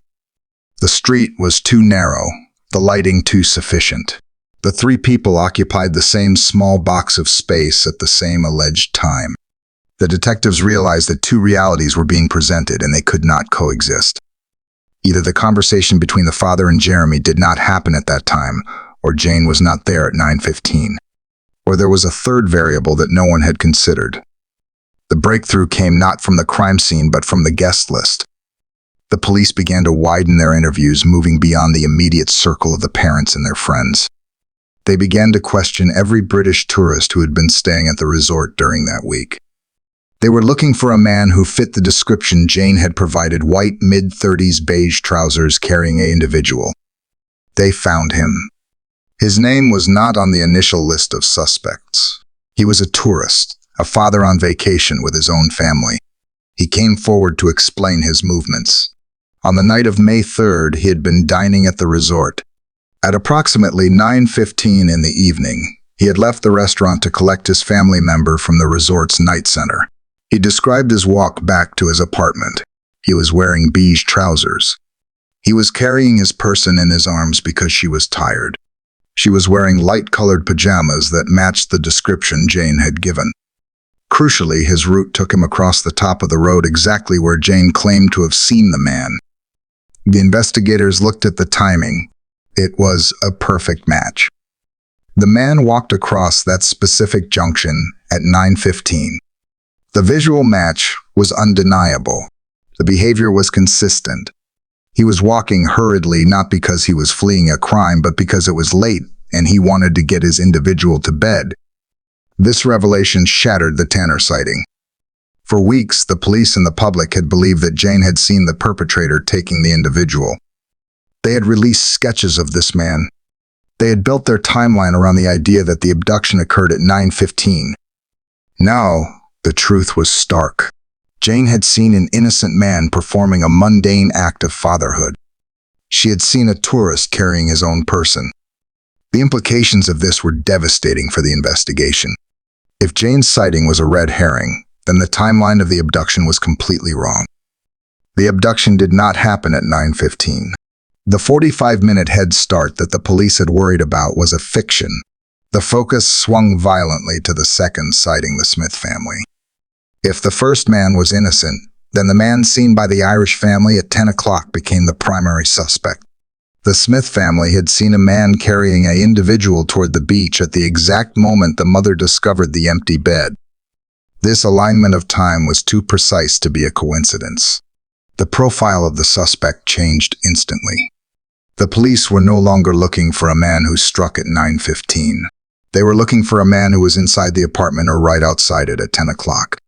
The street was too narrow, the lighting too sufficient. The three people occupied the same small box of space at the same alleged time. The detectives realized that two realities were being presented and they could not coexist. Either the conversation between the father and Jeremy did not happen at that time, or Jane was not there at 9:15. Or there was a third variable that no one had considered. The breakthrough came not from the crime scene, but from the guest list. The police began to widen their interviews, moving beyond the immediate circle of the parents and their friends. They began to question every British tourist who had been staying at the resort during that week. They were looking for a man who fit the description Jane had provided: white, mid-30s, beige trousers, carrying an individual. They found him. His name was not on the initial list of suspects. He was a tourist, a father on vacation with his own family. He came forward to explain his movements. On the night of May 3rd, he had been dining at the resort. At approximately 9:15 in the evening, he had left the restaurant to collect his family member from the resort's night center. He described his walk back to his apartment. He was wearing beige trousers. He was carrying his person in his arms because she was tired. She was wearing light-colored pajamas that matched the description Jane had given. Crucially, his route took him across the top of the road, exactly where Jane claimed to have seen the man. The investigators looked at the timing. It was a perfect match. The man walked across that specific junction at 9:15. The visual match was undeniable. The behavior was consistent. He was walking hurriedly, not because he was fleeing a crime, but because it was late and he wanted to get his individual to bed. This revelation shattered the Tanner sighting. For weeks, the police and the public had believed that Jane had seen the perpetrator taking the individual. They had released sketches of this man. They had built their timeline around the idea that the abduction occurred at 9:15. Now, the truth was stark. Jane had seen an innocent man performing a mundane act of fatherhood. She had seen a tourist carrying his own person. The implications of this were devastating for the investigation. If Jane's sighting was a red herring, then the timeline of the abduction was completely wrong. The abduction did not happen at 9:15. The 45-minute head start that the police had worried about was a fiction. The focus swung violently to the second sighting, the Smith family. If the first man was innocent, then the man seen by the Irish family at 10 o'clock became the primary suspect. The Smith family had seen a man carrying an individual toward the beach at the exact moment the mother discovered the empty bed. This alignment of time was too precise to be a coincidence. The profile of the suspect changed instantly. The police were no longer looking for a man who struck at 9:15. They were looking for a man who was inside the apartment or right outside it at 10 o'clock.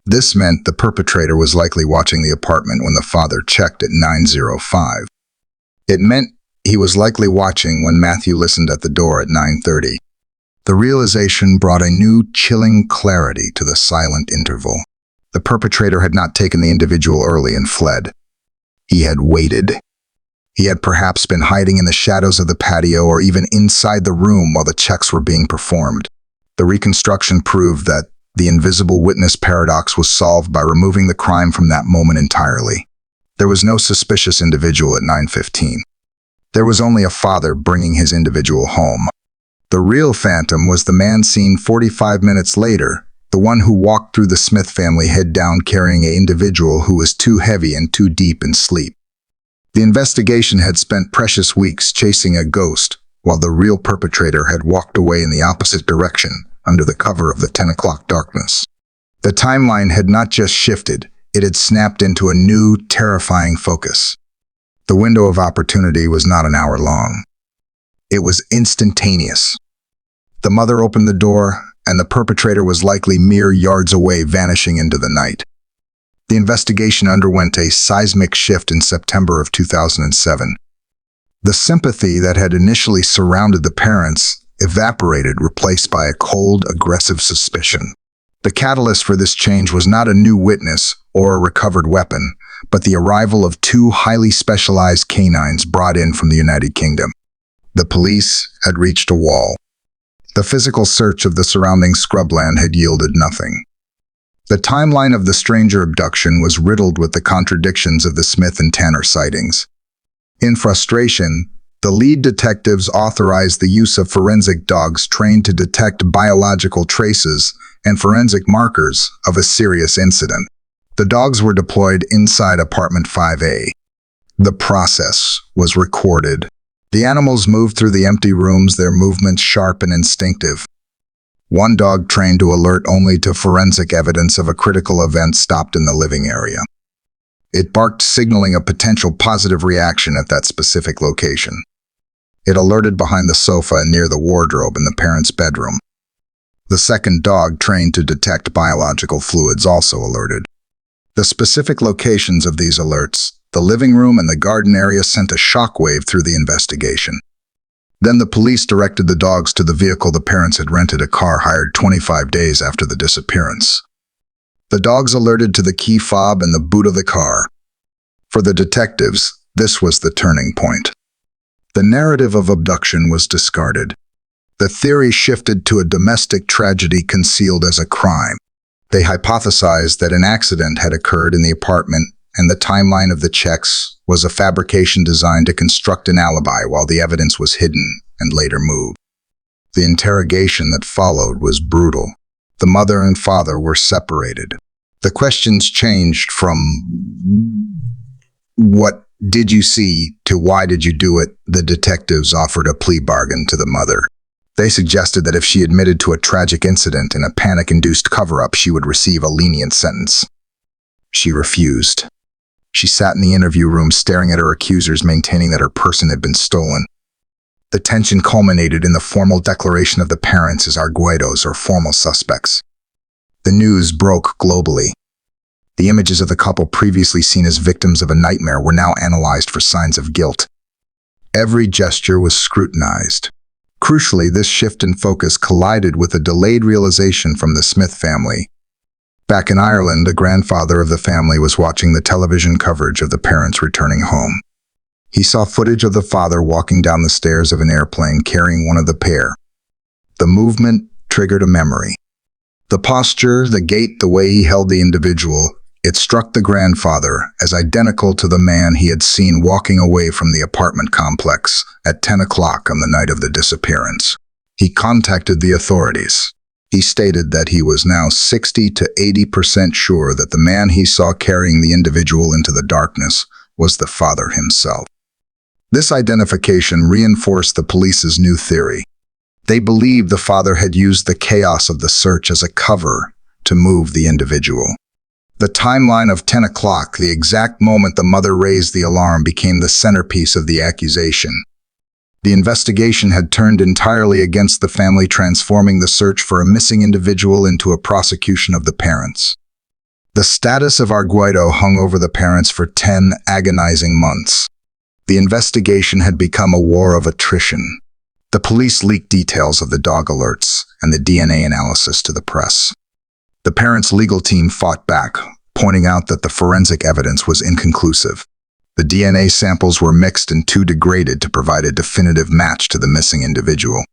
This meant the perpetrator was likely watching the apartment when the father checked at 9:05. It meant he was likely watching when Matthew listened at the door at 9:30. The realization brought a new, chilling clarity to the silent interval. The perpetrator had not taken the individual early and fled. He had waited. He had perhaps been hiding in the shadows of the patio or even inside the room while the checks were being performed. The reconstruction proved that the invisible witness paradox was solved by removing the crime from that moment entirely. There was no suspicious individual at 9:15. There was only a father bringing his individual home. The real phantom was the man seen 45 minutes later, the one who walked through the Smith family head down carrying an individual who was too heavy and too deep in sleep. The investigation had spent precious weeks chasing a ghost, while the real perpetrator had walked away in the opposite direction under the cover of the 10 o'clock darkness. The timeline had not just shifted, it had snapped into a new, terrifying focus. The window of opportunity was not an hour long. It was instantaneous. The mother opened the door, and the perpetrator was likely mere yards away, vanishing into the night. The investigation underwent a seismic shift in September of 2007. The sympathy that had initially surrounded the parents evaporated, replaced by a cold, aggressive suspicion. The catalyst for this change was not a new witness or a recovered weapon, but the arrival of two highly specialized canines brought in from the United Kingdom. The police had reached a wall. The physical search of the surrounding scrubland had yielded nothing. The timeline of the stranger abduction was riddled with the contradictions of the Smith and Tanner sightings. In frustration, the lead detectives authorized the use of forensic dogs trained to detect biological traces and forensic markers of a serious incident. The dogs were deployed inside apartment 5A. The process was recorded. The animals moved through the empty rooms, their movements sharp and instinctive. One dog trained to alert only to forensic evidence of a critical event stopped in the living area. It barked, signaling a potential positive reaction at that specific location. It alerted behind the sofa and near the wardrobe in the parents' bedroom. The second dog, trained to detect biological fluids, also alerted. The specific locations of these alerts, the living room and the garden area, sent a shockwave through the investigation. Then the police directed the dogs to the vehicle the parents had rented, a car hired 25 days after the disappearance. The dogs alerted to the key fob and the boot of the car. For the detectives, this was the turning point. The narrative of abduction was discarded. The theory shifted to a domestic tragedy concealed as a crime. They hypothesized that an accident had occurred in the apartment, and the timeline of the checks was a fabrication designed to construct an alibi while the evidence was hidden and later moved. The interrogation that followed was brutal. The mother and father were separated. The questions changed from "What did you see?" to "Why did you do it?" The detectives offered a plea bargain to the mother. They suggested that if she admitted to a tragic incident in a panic-induced cover-up, she would receive a lenient sentence. She refused. She sat in the interview room staring at her accusers, maintaining that her person had been stolen. The tension culminated in the formal declaration of the parents as arguidos, or formal suspects. The news broke globally. The images of the couple, previously seen as victims of a nightmare, were now analyzed for signs of guilt. Every gesture was scrutinized. Crucially, this shift in focus collided with a delayed realization from the Smith family. Back in Ireland, the grandfather of the family was watching the television coverage of the parents returning home. He saw footage of the father walking down the stairs of an airplane carrying one of the pair. The movement triggered a memory. The posture, the gait, the way he held the individual, it struck the grandfather as identical to the man he had seen walking away from the apartment complex at 10 o'clock on the night of the disappearance. He contacted the authorities. He stated that he was now 60 to 80% sure that the man he saw carrying the individual into the darkness was the father himself. This identification reinforced the police's new theory. They believed the father had used the chaos of the search as a cover to move the individual. The timeline of 10 o'clock, the exact moment the mother raised the alarm, became the centerpiece of the accusation. The investigation had turned entirely against the family, transforming the search for a missing individual into a prosecution of the parents. The status of Arguido hung over the parents for 10 agonizing months. The investigation had become a war of attrition. The police leaked details of the dog alerts and the DNA analysis to the press. The parents' legal team fought back, pointing out that the forensic evidence was inconclusive. The DNA samples were mixed and too degraded to provide a definitive match to the missing individual.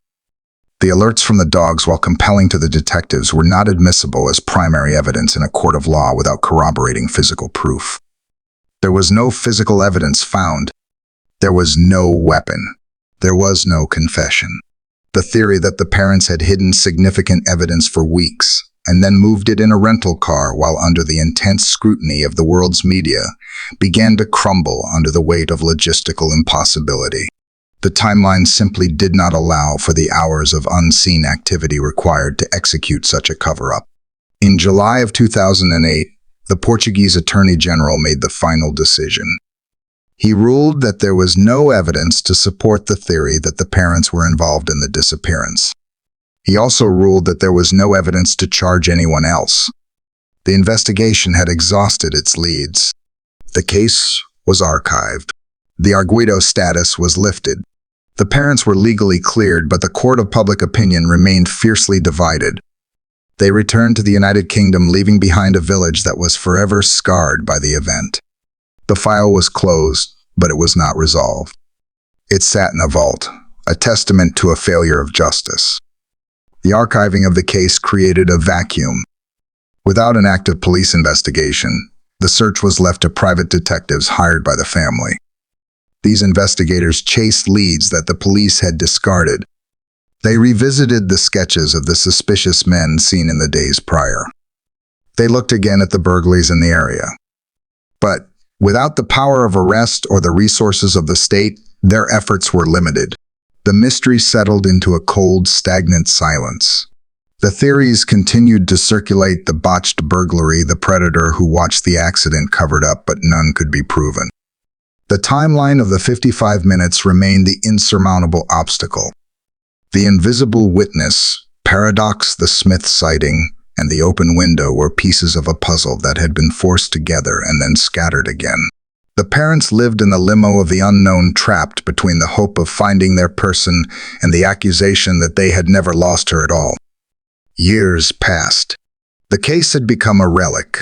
The alerts from the dogs, while compelling to the detectives, were not admissible as primary evidence in a court of law without corroborating physical proof. There was no physical evidence found. There was no weapon. There was no confession. The theory that the parents had hidden significant evidence for weeks and then moved it in a rental car while under the intense scrutiny of the world's media began to crumble under the weight of logistical impossibility. The timeline simply did not allow for the hours of unseen activity required to execute such a cover-up. In July of 2008, the Portuguese Attorney General made the final decision. He ruled that there was no evidence to support the theory that the parents were involved in the disappearance. He also ruled that there was no evidence to charge anyone else. The investigation had exhausted its leads. The case was archived. The Arguido status was lifted. The parents were legally cleared, but the court of public opinion remained fiercely divided. They returned to the United Kingdom, leaving behind a village that was forever scarred by the event. The file was closed, but it was not resolved. It sat in a vault, a testament to a failure of justice. The archiving of the case created a vacuum. Without an active police investigation, the search was left to private detectives hired by the family. These investigators chased leads that the police had discarded. They revisited the sketches of the suspicious men seen in the days prior. They looked again at the burglaries in the area. But without the power of arrest or the resources of the state, their efforts were limited. The mystery settled into a cold, stagnant silence. The theories continued to circulate: the botched burglary, the predator who watched the accident covered up, but none could be proven. The timeline of the 55 minutes remained the insurmountable obstacle. The invisible witness, Paradox, the Smith sighting, and the open window were pieces of a puzzle that had been forced together and then scattered again. The parents lived in the limo of the unknown, trapped between the hope of finding their person and the accusation that they had never lost her at all. Years passed. The case had become a relic,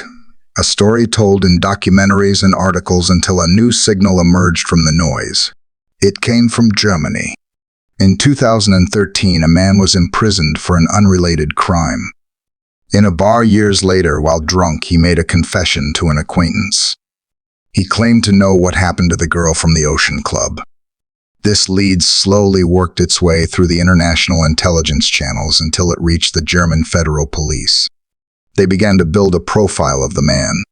a story told in documentaries and articles, until a new signal emerged from the noise. It came from Germany. In 2013, a man was imprisoned for an unrelated crime. In a bar years later, while drunk, he made a confession to an acquaintance. He claimed to know what happened to the girl from the Ocean Club. This lead slowly worked its way through the international intelligence channels until it reached the German Federal Police. They began to build a profile of the man.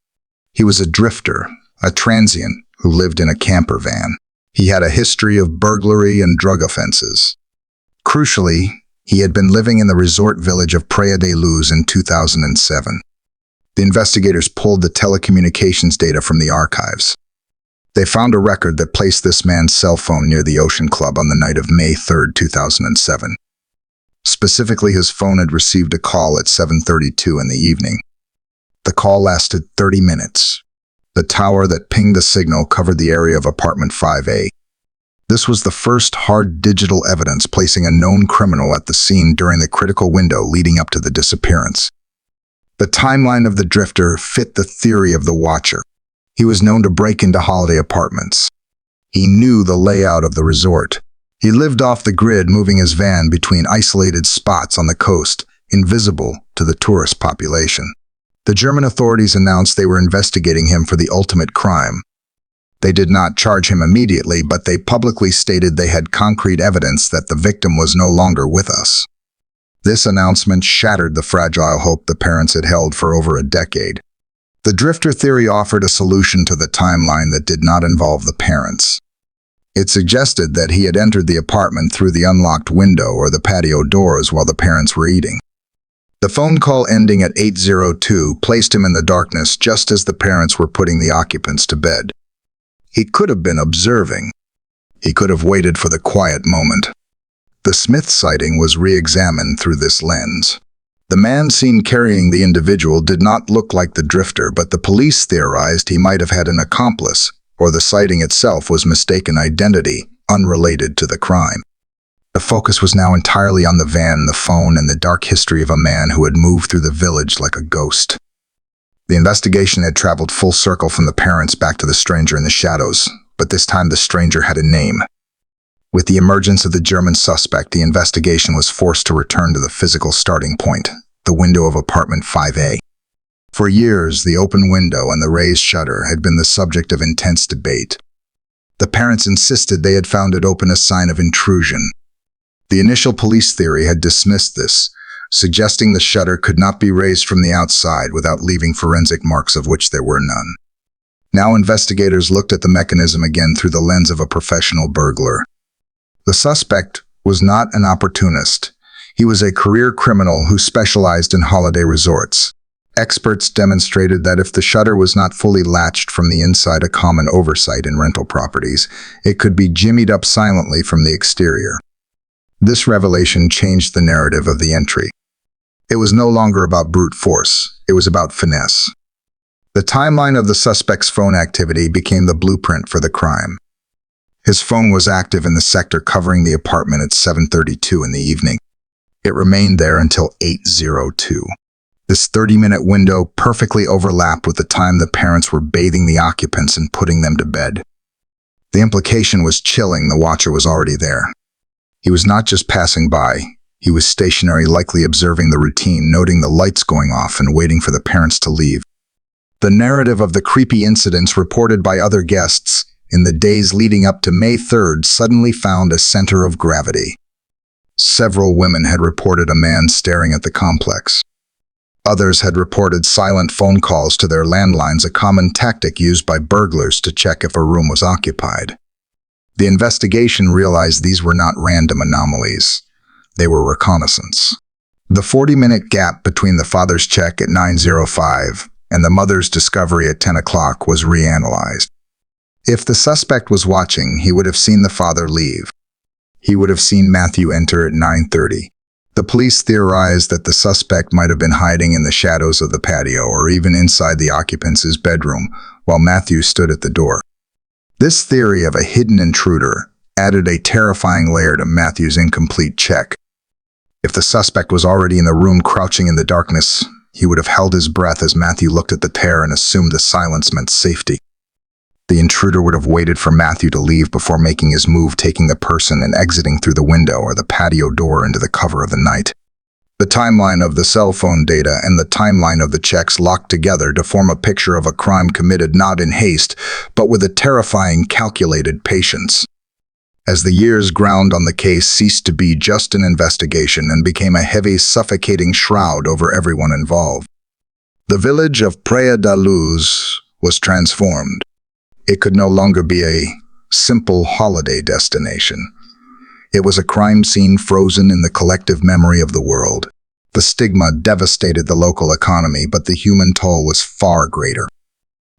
He was a drifter, a transient who lived in a camper van. He had a history of burglary and drug offenses. Crucially, he had been living in the resort village of Praia de Luz in 2007. The investigators pulled the telecommunications data from the archives. They found a record that placed this man's cell phone near the Ocean Club on the night of May 3, 2007. Specifically, his phone had received a call at 7:32 in the evening. The call lasted 30 minutes. The tower that pinged the signal covered the area of apartment 5A. This was the first hard digital evidence placing a known criminal at the scene during the critical window leading up to the disappearance. The timeline of the drifter fit the theory of the watcher. He was known to break into holiday apartments. He knew the layout of the resort. He lived off the grid, moving his van between isolated spots on the coast, invisible to the tourist population. The German authorities announced they were investigating him for the ultimate crime. They did not charge him immediately, but they publicly stated they had concrete evidence that the victim was no longer with us. This announcement shattered the fragile hope the parents had held for over a decade. The drifter theory offered a solution to the timeline that did not involve the parents. It suggested that he had entered the apartment through the unlocked window or the patio doors while the parents were eating. The phone call ending at 802 placed him in the darkness just as the parents were putting the occupants to bed. He could have been observing. He could have waited for the quiet moment. The Smith sighting was re-examined through this lens. The man seen carrying the individual did not look like the drifter, but the police theorized he might have had an accomplice, or the sighting itself was mistaken identity, unrelated to the crime. The focus was now entirely on the van, the phone, and the dark history of a man who had moved through the village like a ghost. The investigation had traveled full circle from the parents back to the stranger in the shadows, but this time the stranger had a name. With the emergence of the German suspect, the investigation was forced to return to the physical starting point, the window of apartment 5A. For years, the open window and the raised shutter had been the subject of intense debate. The parents insisted they had found it open a sign of intrusion. The initial police theory had dismissed this, suggesting the shutter could not be raised from the outside without leaving forensic marks of which there were none. Now investigators looked at the mechanism again through the lens of a professional burglar. The suspect was not an opportunist. He was a career criminal who specialized in holiday resorts. Experts demonstrated that if the shutter was not fully latched from the inside, a common oversight in rental properties, it could be jimmied up silently from the exterior. This revelation changed the narrative of the entry. It was no longer about brute force, it was about finesse. The timeline of the suspect's phone activity became the blueprint for the crime. His phone was active in the sector covering the apartment at 7:32 in the evening. It remained there until 8:02. This 30-minute window perfectly overlapped with the time the parents were bathing the occupants and putting them to bed. The implication was chilling. The watcher was already there. He was not just passing by. He was stationary, likely observing the routine, noting the lights going off and waiting for the parents to leave. The narrative of the creepy incidents reported by other guests in the days leading up to May 3rd suddenly found a center of gravity. Several women had reported a man staring at the complex. Others had reported silent phone calls to their landlines, a common tactic used by burglars to check if a room was occupied. The investigation realized these were not random anomalies. They were reconnaissance. The 40-minute gap between the father's check at 9:05 and the mother's discovery at 10 o'clock was reanalyzed. If the suspect was watching, he would have seen the father leave. He would have seen Matthew enter at 9:30. The police theorized that the suspect might have been hiding in the shadows of the patio or even inside the occupant's bedroom while Matthew stood at the door. This theory of a hidden intruder added a terrifying layer to Matthew's incomplete check. If the suspect was already in the room crouching in the darkness, he would have held his breath as Matthew looked at the pair and assumed the silence meant safety. The intruder would have waited for Matthew to leave before making his move, taking the person and exiting through the window or the patio door into the cover of the night. The timeline of the cell phone data and the timeline of the checks locked together to form a picture of a crime committed not in haste, but with a terrifying, calculated patience. As the years ground on, the case ceased to be just an investigation and became a heavy, suffocating shroud over everyone involved. The village of Praia da Luz was transformed. It could no longer be a simple holiday destination. It was a crime scene frozen in the collective memory of the world. The stigma devastated the local economy, but the human toll was far greater.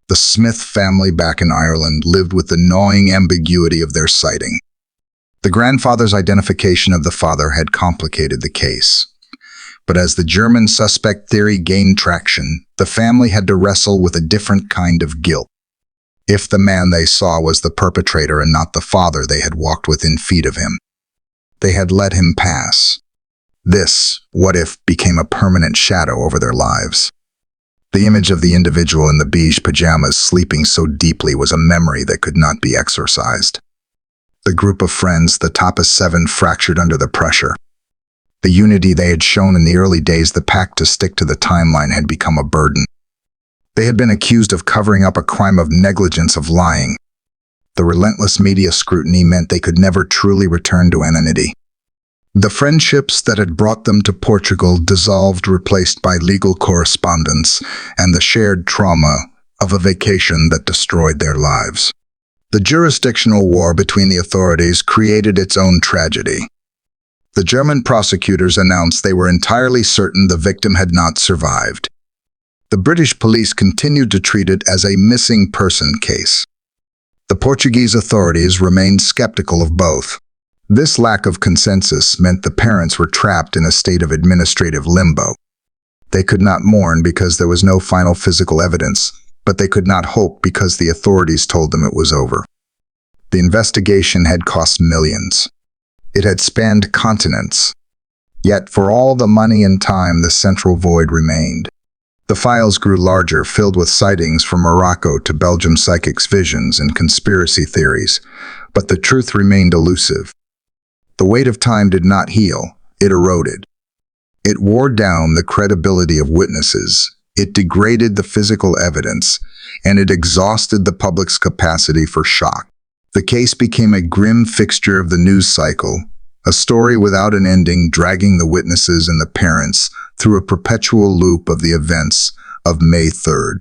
The Smith family back in Ireland lived with the gnawing ambiguity of their sighting. The grandfather's identification of the father had complicated the case. But as the German suspect theory gained traction, the family had to wrestle with a different kind of guilt. If the man they saw was the perpetrator and not the father, they had walked within feet of him. They had let him pass. This, what if, became a permanent shadow over their lives. The image of the individual in the beige pajamas sleeping so deeply was a memory that could not be exorcised. The group of friends, the top of 7, fractured under the pressure. The unity they had shown in the early days, the pact to stick to the timeline, had become a burden. They had been accused of covering up a crime, of negligence, of lying. The relentless media scrutiny meant they could never truly return to anonymity. The friendships that had brought them to Portugal dissolved, replaced by legal correspondence and the shared trauma of a vacation that destroyed their lives. The jurisdictional war between the authorities created its own tragedy. The German prosecutors announced they were entirely certain the victim had not survived. The British police continued to treat it as a missing person case. The Portuguese authorities remained skeptical of both. This lack of consensus meant the parents were trapped in a state of administrative limbo. They could not mourn because there was no final physical evidence, but they could not hope because the authorities told them it was over. The investigation had cost millions. It had spanned continents. Yet for all the money and time, the central void remained. The files grew larger, filled with sightings from Morocco to Belgium, psychics' visions and conspiracy theories, but the truth remained elusive. The weight of time did not heal, it eroded. It wore down the credibility of witnesses, it degraded the physical evidence, and it exhausted the public's capacity for shock. The case became a grim fixture of the news cycle, a story without an ending, dragging the witnesses and the parents through a perpetual loop of the events of May 3rd.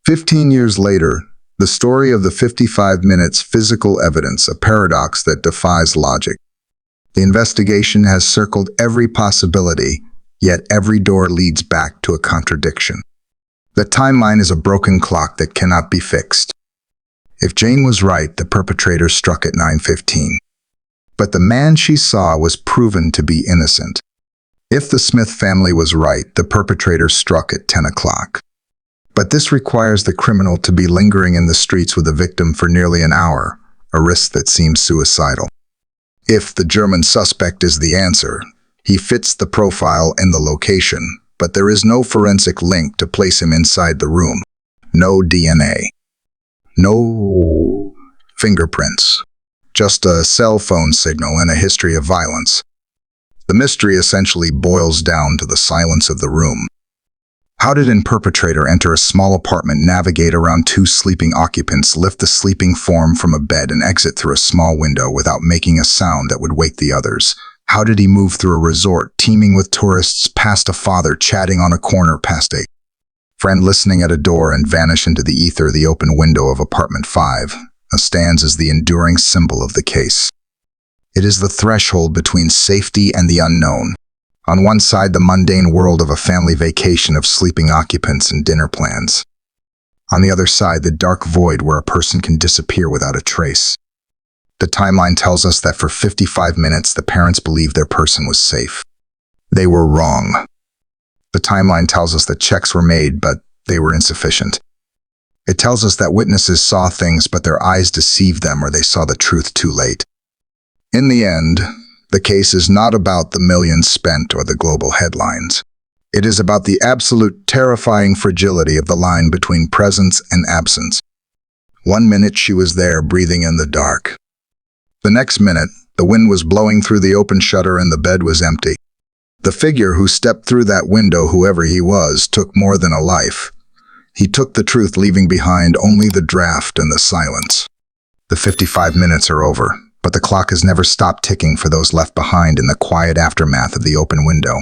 15 years later, the story of the 55 minutes physical evidence, a paradox that defies logic. The investigation has circled every possibility, yet every door leads back to a contradiction. The timeline is a broken clock that cannot be fixed. If Jane was right, the perpetrator struck at 9:15. But the man she saw was proven to be innocent. If the Smith family was right, the perpetrator struck at 10 o'clock. But this requires the criminal to be lingering in the streets with the victim for nearly an hour, a risk that seems suicidal. If the German suspect is the answer, he fits the profile and the location, but there is no forensic link to place him inside the room. No DNA. No fingerprints. Just a cell phone signal and a history of violence. The mystery essentially boils down to the silence of the room. How did a perpetrator enter a small apartment, navigate around two sleeping occupants, lift the sleeping form from a bed, and exit through a small window without making a sound that would wake the others? How did he move through a resort teeming with tourists, past a father chatting on a corner, past a friend listening at a door, and vanish into the ether? The open window of apartment 5 stands as the enduring symbol of the case. It is the threshold between safety and the unknown. On one side, the mundane world of a family vacation of sleeping occupants and dinner plans. On the other side, the dark void where a person can disappear without a trace. The timeline tells us that for 55 minutes, the parents believed their person was safe. They were wrong. The timeline tells us that checks were made, but they were insufficient. It tells us that witnesses saw things, but their eyes deceived them, or they saw the truth too late. In the end, the case is not about the millions spent or the global headlines. It is about the absolute terrifying fragility of the line between presence and absence. 1 minute she was there, breathing in the dark. The next minute, the wind was blowing through the open shutter and the bed was empty. The figure who stepped through that window, whoever he was, took more than a life. He took the truth, leaving behind only the draft and the silence. The 55 minutes are over, but the clock has never stopped ticking for those left behind in the quiet aftermath of the open window.